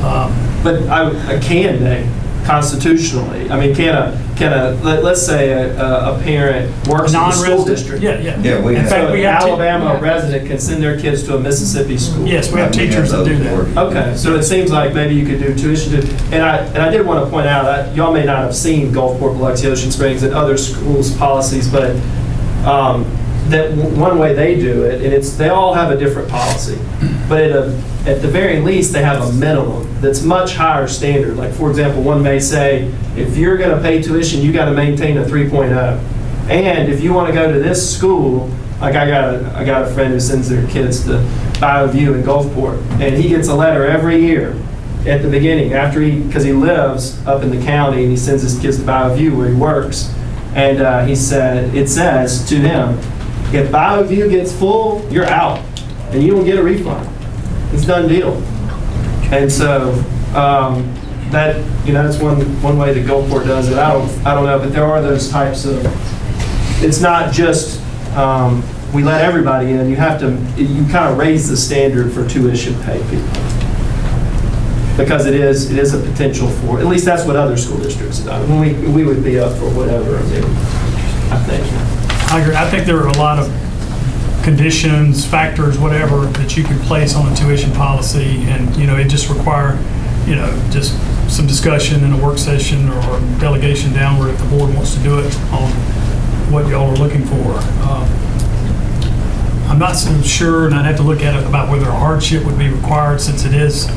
But can they, constitutionally? Let's say a parent works in the school district. Yeah. We in fact, we have Alabama resident can send their kids to a Mississippi school. Yes, we have teachers that do that. Okay, so it seems like maybe you could do tuition. And I did want to point out, y'all may not have seen Gulfport, Biloxi, Ocean Springs, and other schools' policies, but that one way they do it, and they all have a different policy, but at the very least, they have a minimum that's much higher standard. Like, for example, one may say, if you're going to pay tuition, you got to maintain a 3.0. And if you want to go to this school, like I got a friend who sends their kids to BioView in Gulfport, and he gets a letter every year at the beginning, because he lives up in the county, and he sends his kids to BioView where he works. And it says to him, if BioView gets full, you're out. and you don't get a refund. It's a done deal. And so that, that's one way that Gulfport does it. I don't know, but there are those types of, it's not just we let everybody in. You kind of raise the standard for tuition paid people. Because it is a potential for, at least that's what other school districts have done. We would be up for whatever, I think. I agree. I think there are a lot of conditions, factors, whatever, that you can place on a tuition policy, and, it just require, just some discussion in a work session or delegation downward if the board wants to do it on what y'all are looking for. I'm not so sure, and I'd have to look at it about whether a hardship would be required, since it is,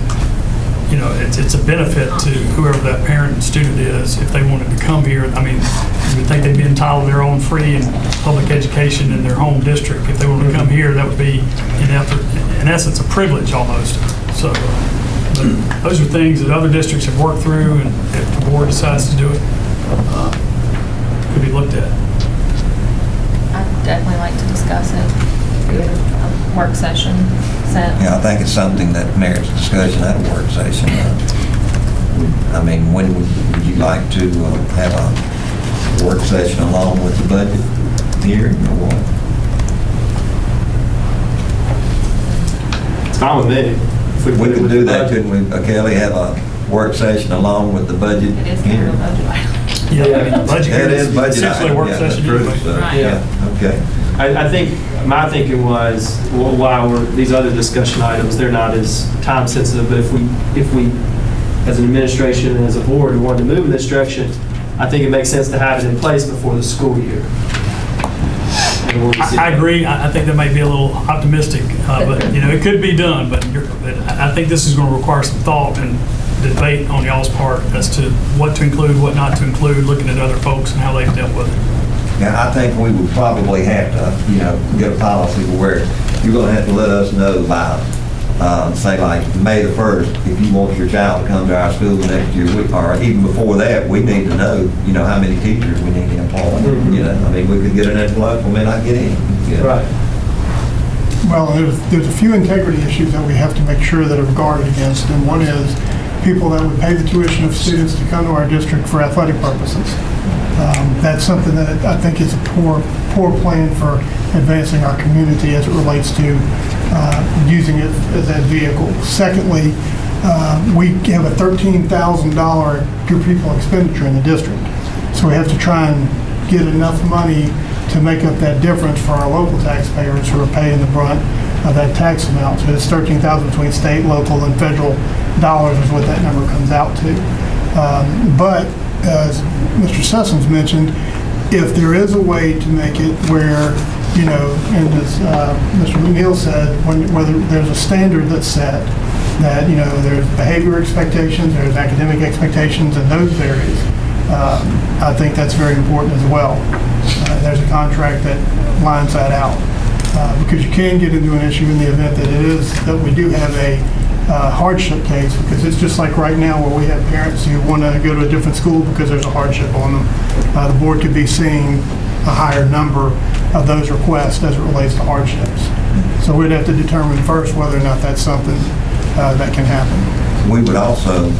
it's a benefit to whoever that parent and student is if they wanted to come here. I mean, you would think they'd be entitled to their own free and public education in their home district. If they wanted to come here, that would be, in essence, a privilege almost. So but those are things that other districts have worked through, and if the board decides to do it, could be looked at. I'd definitely like to discuss it. A work session set. Yeah, I think it's something that merits discussion at a work session. I mean, when would you like to have a work session along with the budget hearing or what? It's fine with me. We could do that, couldn't we, Kelly, have a work session along with the budget It is kind hearing? of a budget item. Yeah, I mean, the budget It is budget essentially a work item, yeah, session that's true, anyway. so, Right. yeah, okay. I think my thinking was, while these other discussion items, they're not as time sensitive, but if we, as an administration and as a board, we wanted to move in this direction, I think it makes sense to have it in place before the school year. I agree. I think that may be a little optimistic, but it could be done. But I think this is going to require some thought and debate on y'all's part as to what to include, what not to include, looking at other folks and how they've dealt with it. Yeah, I think we would probably have to, get a policy where you're going to have to let us know by, say like May the 1st, if you want your child to come to our school next year, or even before that, we need to know, how many teachers we need to employ. Mm-hmm. I mean, we could get an envelope, we may not get any. Right. Well, there's a few integrity issues that we have to make sure that are guarded against, and one is people that would pay the tuition of students to come to our district for athletic purposes. That's something that I think is a poor plan for advancing our community as it relates to using it as that vehicle. Secondly, we have a $13,000 per pupil expenditure in the district, so we have to try and get enough money to make up that difference for our local taxpayers who are paying the brunt of that tax amount. So it's $13,000 between state, local, and federal dollars is what that number comes out to. But as Mr. Sessoms mentioned, if there is a way to make it where, and as Mr. McNeil said, whether there's a standard that's set, that, there's behavior expectations, there's academic expectations in those areas, I think that's very important as well. There's a contract that lines that out. Because you can get into an issue in the event that we do have a hardship case, because it's just like right now where we have parents who want to go to a different school because there's a hardship on them. The board could be seeing a higher number of those requests as it relates to hardships. So we'd have to determine first whether or not that's something that can happen. We would also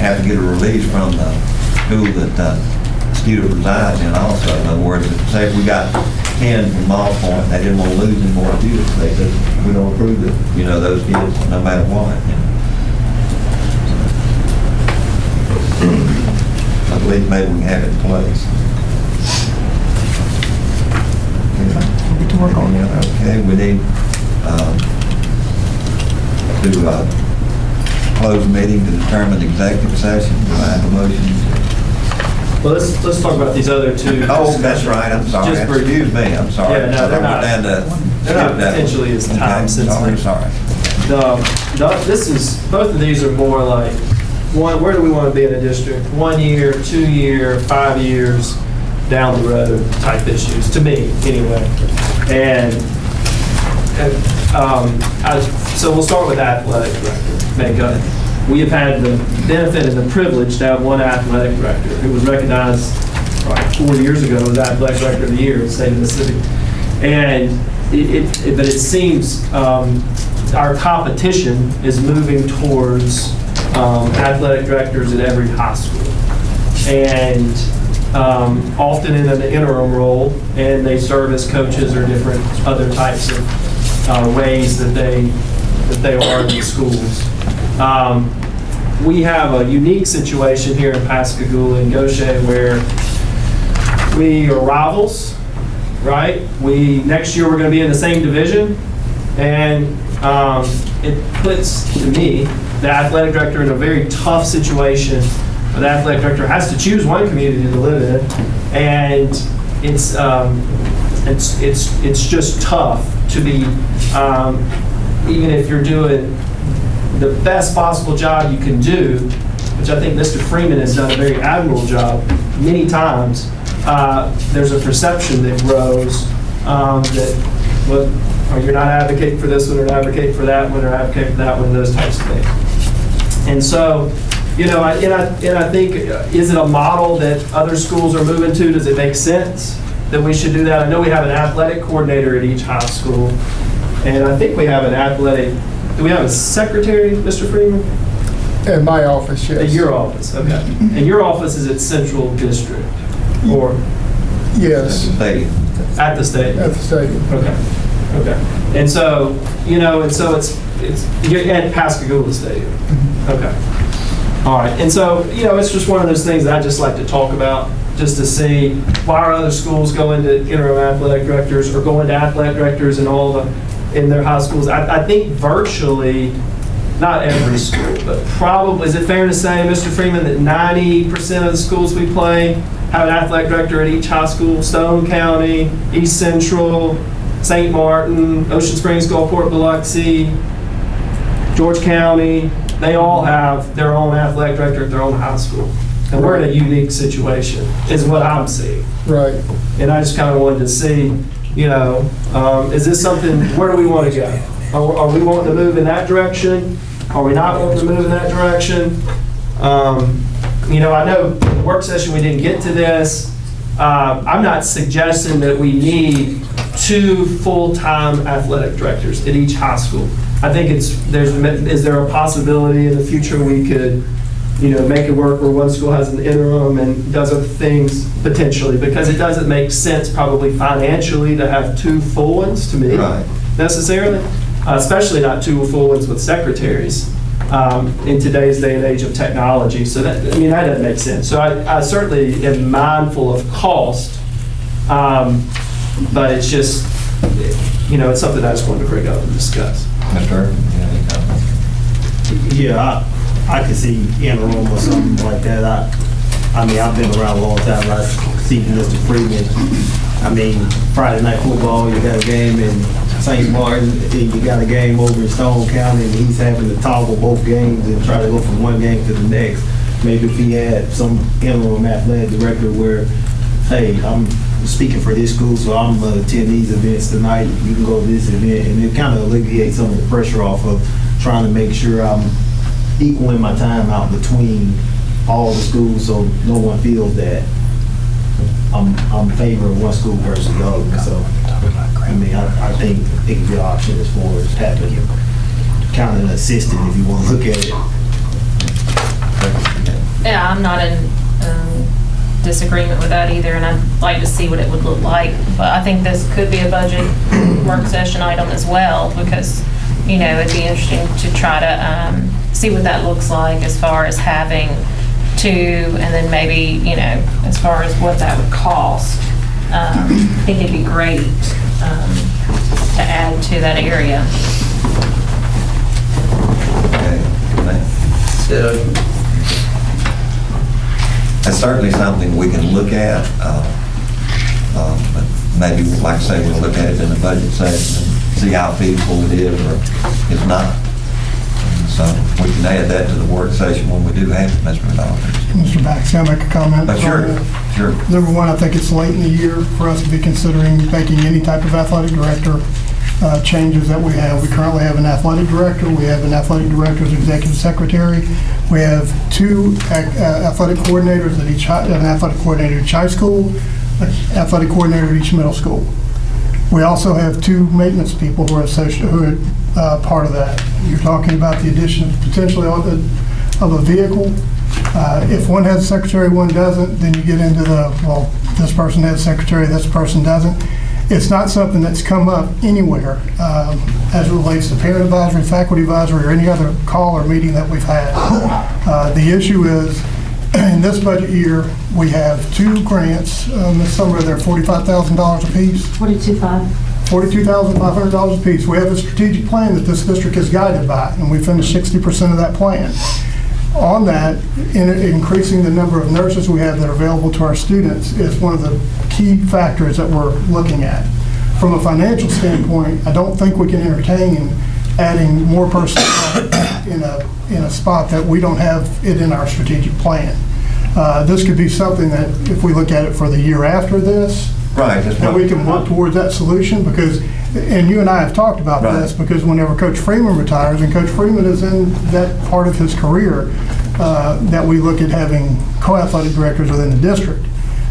have to get a release from the school that the student resides in also. In other words, say if we got 10 from Mall Point, they didn't want to lose any more students. They said, we don't approve it, those kids, no matter what. I believe maybe we can have it in place. We'll get to work on it. Okay, we need to close the meeting to determine the executive session. Do I have a motion? Well, let's talk about these other two. Oh, that's right, I'm sorry. Just for- Excuse me, I'm sorry. Yeah, no, they're not- They're not potentially as time sensitive. Sorry. Both of these are more like, where do we want to be in a district? 1 year, 2 year, 5 years down the road type issues, to me, anyway. And so we'll start with athletic director makeup. We have had the benefit and the privilege to have one athletic director who was recognized 4 years ago as athletic director of the year in the state of Mississippi. And but it seems our competition is moving towards athletic directors at every high school. And often in an interim role, and they serve as coaches or different other types of ways that they are in the schools. We have a unique situation here in Pascagoula and Gautier where we are rivals, right? Next year we're going to be in the same division, and it puts, to me, the athletic director in a very tough situation. The athletic director has to choose one community to live in, and it's just tough to be, even if you're doing the best possible job you can do, which I think Mr. Freeman has done a very admirable job many times. There's a perception that grows that, well, you're not advocating for this one or advocating for that one or advocating for that one, those types of things. And so, you know, and I think, is it a model that other schools are moving to? Does it make sense that we should do that? I know we have an athletic coordinator at each high school, and I think we have an athletic, do we have a secretary, Mr. Freeman? At my office, yes. At your office, okay. And your office is at Central District, or? Yes. At the stadium? At the stadium. Okay. And so, you know, and so it's you're at Pascagoula Stadium. Okay. All right. And so, you know, it's just one of those things that I just like to talk about, just to see why are other schools going to interim athletic directors or going to athletic directors in their high schools. I think virtually, not every school, but probably, is it fair to say, Mr. Freeman, that 90% of the schools we play have an athletic director at each high school? Stone County, East Central, St. Martin, Ocean Springs, Gulfport, Biloxi, George County, they all have their own athletic director at their own high school. And we're in a unique situation, is what I'm seeing. Right. And I just kind of wanted to see, you know, is this something, where do we want to go? Are we wanting to move in that direction? Are we not wanting to move in that direction? You know, I know in the work session we didn't get to this. I'm not suggesting that we need 2 full-time athletic directors at each high school. I think is there a possibility in the future we could, you know, make it work where one school has an interim and does other things potentially, because it doesn't make sense probably financially to have 2 full ones, to me, necessarily, especially not 2 full ones with secretaries in today's day and age of technology. So that, I mean, that doesn't make sense. So I certainly am mindful of cost, but it's just, you know, it's something I just wanted to bring up and discuss. Mr. Irvin, you have any comments? Yeah, I could see interim or something like that. I mean, I've been around a long time. I see Mr. Freeman. I mean, Friday night football, you got a game in St. Martin, and you got a game over in Stone County, and he's having to toggle both games and try to go from one game to the next. Maybe if he had some interim athletic director where, hey, I'm speaking for this school, so I'm going to attend these events tonight. You can go to this event, and it kind of alleviates some of the pressure off of trying to make sure I'm equaling my time out between all the schools, so no one feels that I'm favoring one school versus the other. So, I mean, I think it could be an option as far as having kind of an assistant if you want to look at it. Yeah, I'm not in disagreement with that either, and I'd like to see what it would look like. But I think this could be a budget work session item as well, because, you know, it'd be interesting to try to see what that looks like as far as having 2, and then maybe, you know, as far as what that would cost. I think it'd be great to add to that area. Okay, that's certainly something we can look at, but maybe, like I say, we'll look at it in the budget session and see how feasible it is or if not. And so we can add that to the work session when we do have it, Mr. Rodolphe. Mr. Bax, can I make a comment? Sure. Number one, I think it's late in the year for us to be considering making any type of athletic director changes that we have. We currently have an athletic director. We have an athletic director's executive secretary. We have 2 athletic coordinators at each an athletic coordinator at each high school, an athletic coordinator at each middle school. We also have 2 maintenance people who are part of that. You're talking about the addition potentially of a vehicle. If one has a secretary, one doesn't, then you get into well, this person has a secretary, this person doesn't. It's not something that's come up anywhere as it relates to parent advisory, faculty advisory, or any other call or meeting that we've had. The issue is, in this budget year, we have 2 grants. Somewhere they're $45,000 apiece. $42,500 apiece. We have a strategic plan that this district is guided by, and we finished 60% of that plan. On that, increasing the number of nurses we have that are available to our students is one of the key factors that we're looking at. From a financial standpoint, I don't think we can entertain adding more personnel in a spot that we don't have it in our strategic plan. This could be something that, if we look at it for the year after this, right, that we can work towards that solution, because, and you and I have talked about this, because whenever Coach Freeman retires, and Coach Freeman is in that part of his career, that we look at having co-athletic directors within the district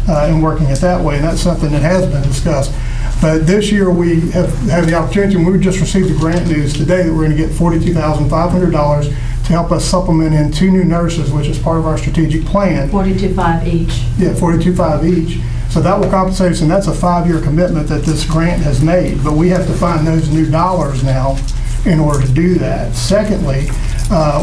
and working it that way, and that's something that has been discussed. But this year we have the opportunity, and we just received the grant news today that we're going to get $42,500 to help us supplement in 2 new nurses, which is part of our strategic plan. $42,500 each. Yeah, $42,500 each. So that will compensate us, and that's a 5-year commitment that this grant has made. But we have to find those new dollars now in order to do that. Secondly,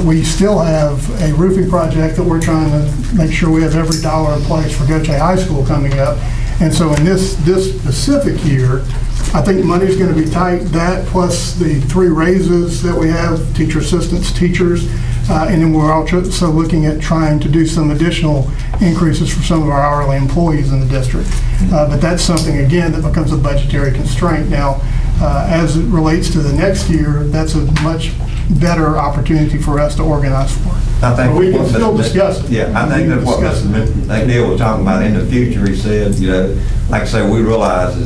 we still have a roofing project that we're trying to make sure we have every dollar in place for Gautier High School coming up. And so in this specific year, I think money's going to be tight. That plus the 3 raises that we have, teacher assistants, teachers, and then we're also looking at trying to do some additional increases for some of our hourly employees in the district. But that's something, again, that becomes a budgetary constraint. Now, as it relates to the next year, that's a much better opportunity for us to organize for. I think we can still discuss it. Yeah, I think that's what Mr. McNeil was talking about in the future. He said, like I say, we realize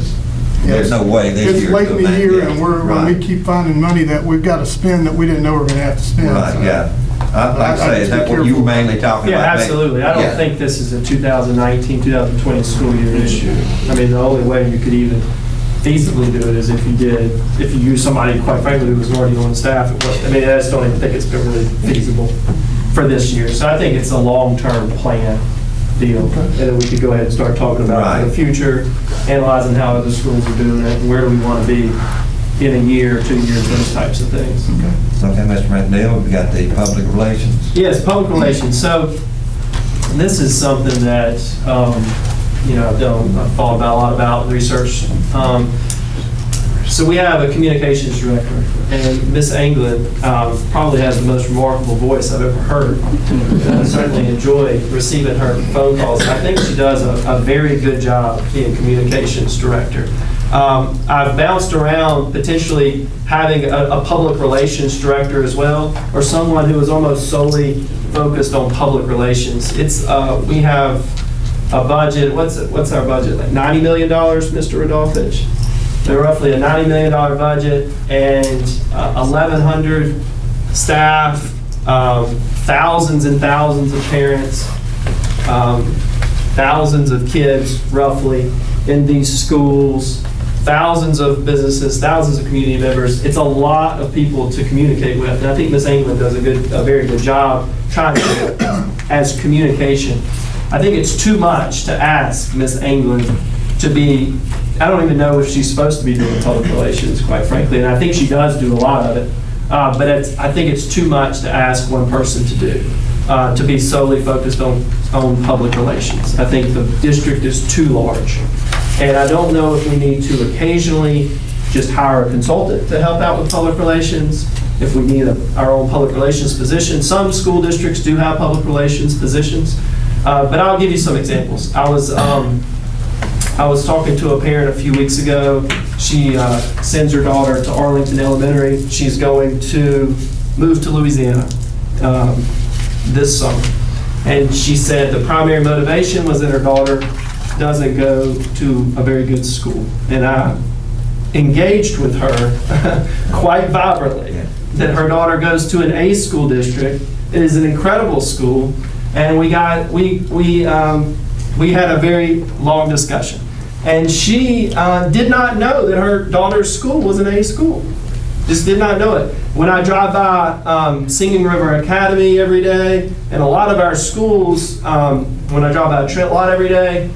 there's no way this year. It's late in the year, and when we keep finding money that we've got to spend that we didn't know we were going to have to spend. Right, so. yeah. Like I say, is that what you were mainly talking about? Yeah, absolutely. I don't think this is a 2019, 2020 school year issue. I mean, the only way you could even feasibly do it is if you use somebody, quite frankly, who was already on staff. I mean, I just don't even think it's been really feasible for this year. So I think it's a long-term plan deal. And then we could go ahead and start talking about the future, analyzing how other schools are doing it, and where do we want to be in a year, 2 years, those types of things. Okay, Mr. McNeil, we got the public relations. Yes, public relations. So this is something that, I've thought about a lot about research. So we have a communications director, and Miss Anglin probably has the most remarkable voice I've ever heard. I certainly enjoy receiving her phone calls. I think she does a very good job being communications director. I've bounced around potentially having a public relations director as well, or someone who is almost solely focused on public relations. We have a budget. What's our budget? Like $90 million, Mr. Rodolfich? They're roughly a $90 million budget, and 1,100 staff, thousands and thousands of parents, thousands of kids roughly in these schools, thousands of businesses, thousands of community members. It's a lot of people to communicate with, and I think Ms. Anglin does a very good job trying to do it as communication. I think it's too much to ask Ms. Anglin to be, I don't even know if she's supposed to be doing public relations, quite frankly, and I think she does do a lot of it, but I think it's too much to ask one person to do, to be solely focused on public relations. I think the district is too large. And I don't know if we need to occasionally just hire a consultant to help out with public relations, if we need our own public relations position. Some school districts do have public relations positions, but I'll give you some examples. I was talking to a parent a few weeks ago. She sends her daughter to Arlington Elementary. She's going to move to Louisiana this summer. And she said the primary motivation was that her daughter doesn't go to a very good school. And I engaged with her quite vibrantly that her daughter goes to an A school district. It is an incredible school, and we had a very long discussion. And she did not know that her daughter's school was an A school. Just did not know it. When I drive by Singing River Academy every day, and a lot of our schools, when I drive by Trent Lot every day,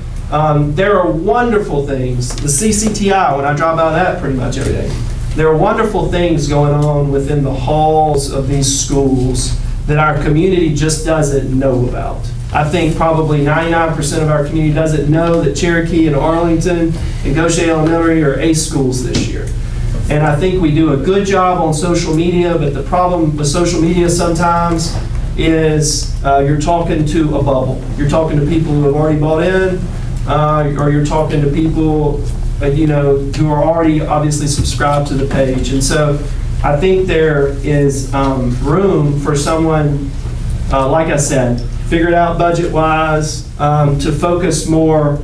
there are wonderful things. The CCTI, when I drive by that pretty much every day, there are wonderful things going on within the halls of these schools that our community just doesn't know about. I think probably 99% of our community doesn't know that Cherokee and Arlington and Gautier Elementary are A schools this year. And I think we do a good job on social media, but the problem with social media sometimes is you're talking to a bubble. You're talking to people who have already bought in, or you're talking to people who are already obviously subscribed to the page. And so I think there is room for someone, like I said, figure it out budget-wise, to focus more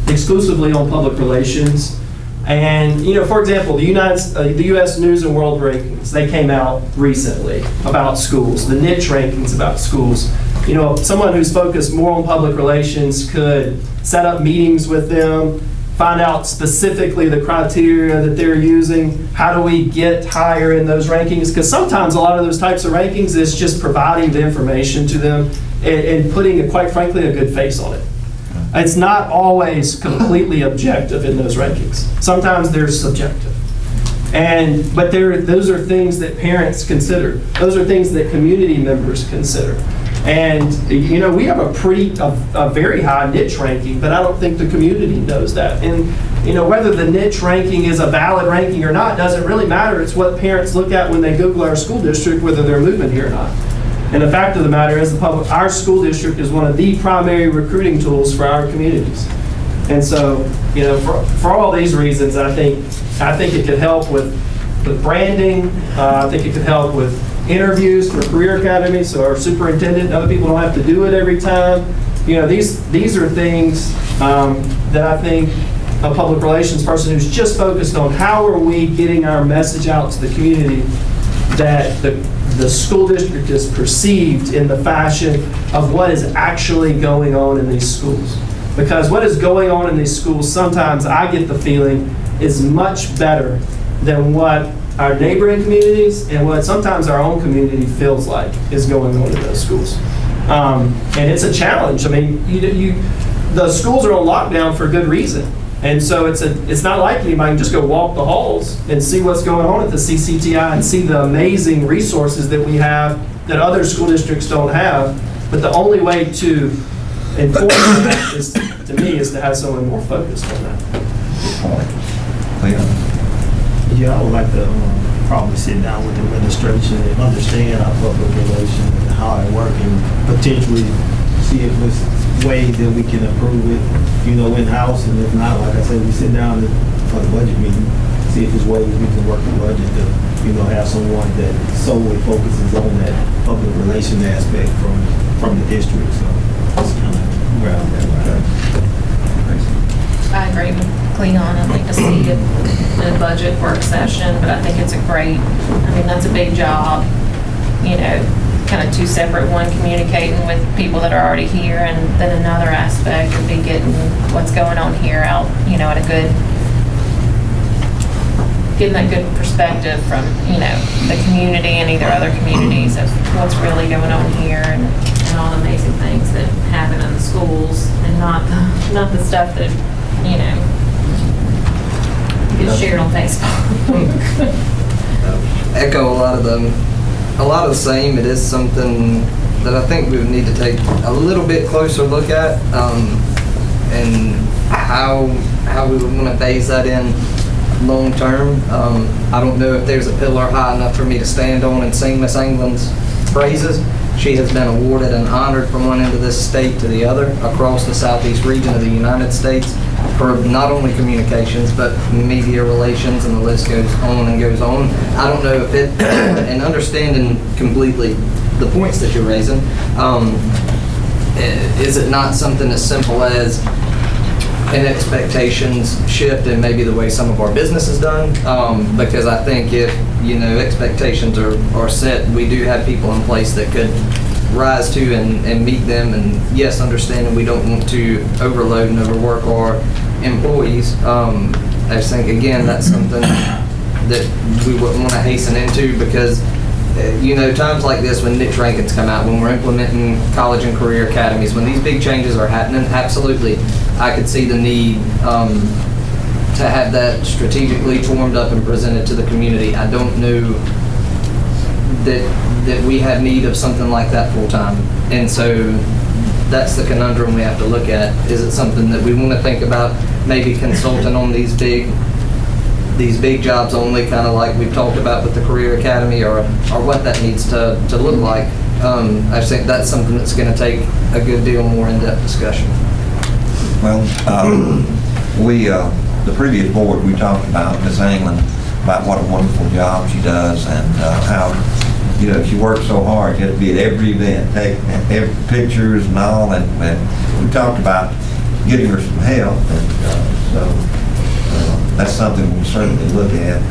exclusively on public relations. And, for example, the U.S. News and World Rankings, they came out recently about schools, the niche rankings about schools. Someone who's focused more on public relations could set up meetings with them, find out specifically the criteria that they're using. How do we get higher in those rankings? Because sometimes a lot of those types of rankings is just providing the information to them and putting, quite frankly, a good face on it. It's not always completely objective in those rankings. Sometimes they're subjective. But those are things that parents consider. Those are things that community members consider. And, we have a very high niche ranking, but I don't think the community knows that. And, whether the niche ranking is a valid ranking or not doesn't really matter. It's what parents look at when they Google our school district, whether they're moving here or not. And the fact of the matter is our school district is one of the primary recruiting tools for our communities. And so, for all these reasons, I think it could help with branding. I think it could help with interviews for career academies, so our superintendent and other people don't have to do it every time. These are things that I think a public relations person who's just focused on how are we getting our message out to the community that the school district is perceived in the fashion of what is actually going on in these schools. Because what is going on in these schools, sometimes I get the feeling, is much better than what our neighboring communities and what sometimes our own community feels like is going on in those schools. And it's a challenge. I mean, the schools are on lockdown for a good reason. And so it's not like anybody can just go walk the halls and see what's going on at the CCTI and see the amazing resources that we have that other school districts don't have. But the only way to inform that is, to me, is to have someone more focused on that. Yeah, I would like to probably sit down with the administration and understand our public relations and how it works, and potentially see if there's ways that we can improve it, in-house. And if not, like I said, we sit down for the budget meeting, see if there's ways we can work the budget to, have someone that solely focuses on that public relation aspect from the district. So that's kind of where I'm at. I agree with Cleon. I'd like to see it in a budget work session, but I think it's that's a big job, kind of two separate, one communicating with people that are already here, and then another aspect would be getting what's going on here out, at getting that good perspective from, the community and either other communities of what's really going on here and all the amazing things that happen in the schools, and not the stuff that, gets shared on Facebook. Echo a lot of the same. It is something that I think we would need to take a little bit closer look at, and how we would want to phase that in long term. I don't know if there's a pillar high enough for me to stand on and sing Miss England's praises. She has been awarded and honored from one end of this state to the other across the southeast region of the United States for not only communications but media relations, and the list goes on and goes on. I don't know if it, and understanding completely the points that you're raising, is it not something as simple as an expectations shift in maybe the way some of our business is done? Because I think if expectations are set, we do have people in place that could rise to and meet them. And yes, understanding we don't want to overload and overwork our employees. I just think, again, that's something that we wouldn't want to hasten into, because times like this, when niche rankings come out, when we're implementing college and career academies, when these big changes are happening, absolutely, I could see the need to have that strategically formed up and presented to the community. I don't know that we have need of something like that full time, and so that's the conundrum we have to look at. Is it something that we want to think about maybe consulting on these big jobs only, kind of like we've talked about with the Career Academy, or what that needs to look like? I just think that's something that's going to take a good deal more in-depth discussion. Well, the previous board, we talked about Ms. Anglin, about what a wonderful job she does, and how, she works so hard. She has to be at every event, take every pictures and all, and we talked about getting her some help, and so that's something we'll certainly look at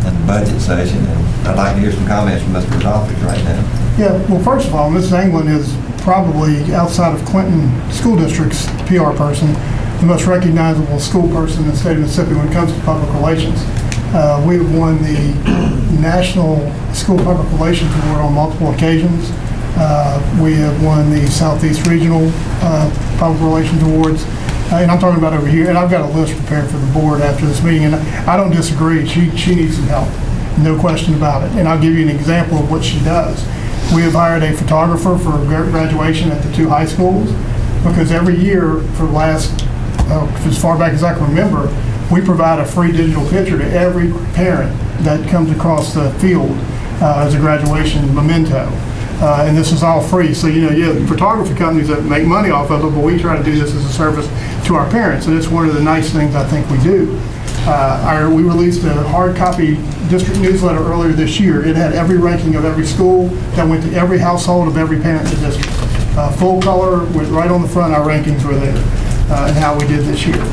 in the budget session. And I'd like to hear some comments from Mr. Doffridge right now. Yeah, well, first of all, Ms. Anglin is probably, outside of Clinton School District's PR person, the most recognizable school person in the state of Mississippi when it comes to public relations. We have won the National School Public Relations Award on multiple occasions. We have won the Southeast Regional Public Relations Awards. And I'm talking about over here, and I've got a list prepared for the board after this meeting, and I don't disagree. She needs some help, no question about it. And I'll give you an example of what she does. We have hired a photographer for graduation at the 2 high schools, because every year for the last, as far back as I can remember, we provide a free digital picture to every parent that comes across the field as a graduation memento. And this is all free. So, you have photography companies that make money off of it, but we try to do this as a service to our parents. And it's one of the nice things I think we do. We released a hard copy district newsletter earlier this year. It had every ranking of every school that went to every household of every parent in the district. Full color, with right on the front, our rankings were there, and how we did this year.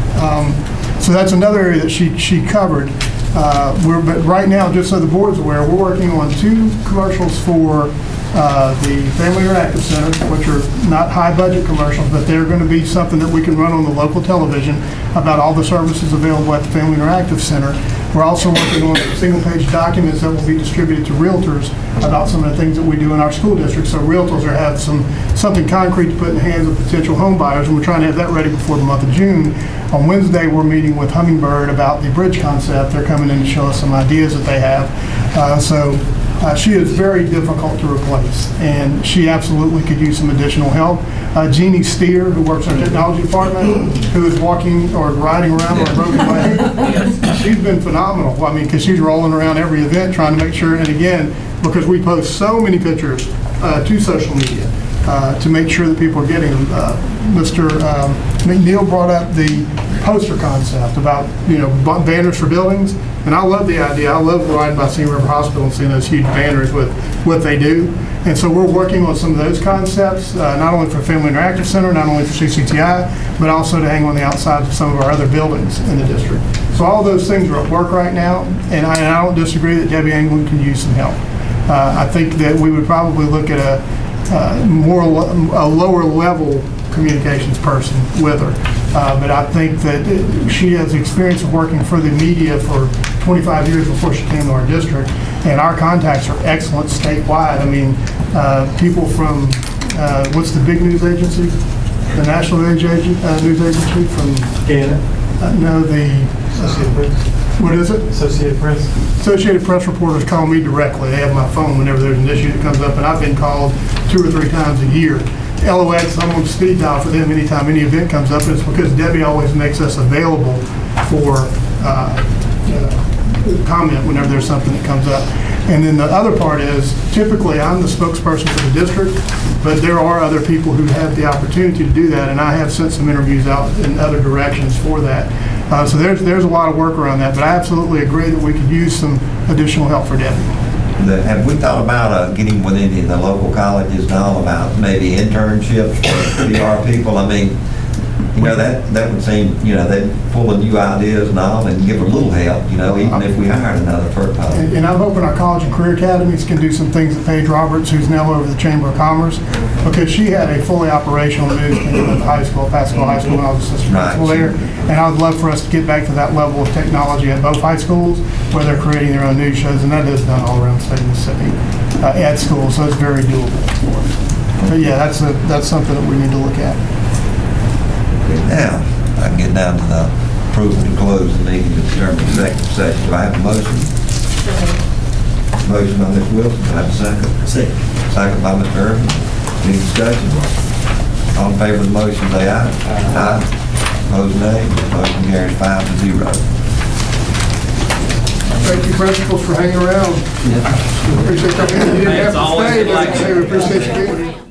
So that's another area that she covered. But right now, just so the board's aware, we're working on 2 commercials for the Family Interactive Center, which are not high budget commercials, but they're going to be something that we can run on the local television about all the services available at the Family Interactive Center. We're also working on single page documents that will be distributed to realtors about some of the things that we do in our school district. So realtors have something concrete to put in the hands of potential home buyers, and we're trying to have that ready before the month of June. On Wednesday, we're meeting with Hummingbird about the bridge concept. They're coming in to show us some ideas that they have. She is very difficult to replace, and she absolutely could use some additional help. Jeannie Steer, who works in our technology department, who is walking or riding around on a broken leg, she's been phenomenal. I mean, because she's rolling around every event trying to make sure, and again, because we post so many pictures to social media to make sure that people are getting them. Mr. McNeil brought up the poster concept about, banners for buildings. And I love the idea. I love riding by Senior River Hospital and seeing those huge banners with what they do. And so we're working on some of those concepts, not only for Family Interactive Center, not only for CCTI, but also to hang on the outsides of some of our other buildings in the district. So all those things are at work right now, and I don't disagree that Debbie Anglin can use some help. I think that we would probably look at a lower level communications person with her. But I think that she has experience of working for the media for 25 years before she came to our district, and our contacts are excellent statewide. I mean, people from, what's the big news agency? The National News Agency from? Canada? No, Associated Press. What is it? Associated Press. Associated Press reporters call me directly. They have my phone whenever there's an issue that comes up, and I've been called 2 or 3 times a year. LOX, I'm on speed dial for them anytime any event comes up, and it's because Debbie always makes us available for comment whenever there's something that comes up. And then the other part is, typically I'm the spokesperson for the district, but there are other people who have the opportunity to do that, and I have sent some interviews out in other directions for that. So there's a lot of work around that, but I absolutely agree that we could use some additional help for Debbie. Have we thought about getting with any of the local colleges and all about maybe internships for PR people? I mean, You know, that would seem, you know, they'd pull new ideas and all and give a little help, you know, even if we hired another person. And I'm hoping our college and career academies can do some things that Paige Roberts, who's now over the Chamber of Commerce, because she had a fully operational news team at the high school, Pascagoula High School, when I was assistant principal there. And I would love for us to get back to that level of technology at both high schools, where they're creating their own news shows, and that is done all around the state of Mississippi at schools, so it's very doable for us. But yeah, that's something that we need to look at. Now, I can get down to the approval to close the meeting to determine executive session. Do I have a motion? Motion by Ms. Wilson, do I have a second? Second. Second by Mr. Irvin. Any discussion? All in favor of the motion, say aye. Aye. Opposed, nay. Motion carries 5-0. Thank you, principals, for hanging around. Appreciate that. You didn't have It's to always stay, a but pleasure. we appreciate you being here.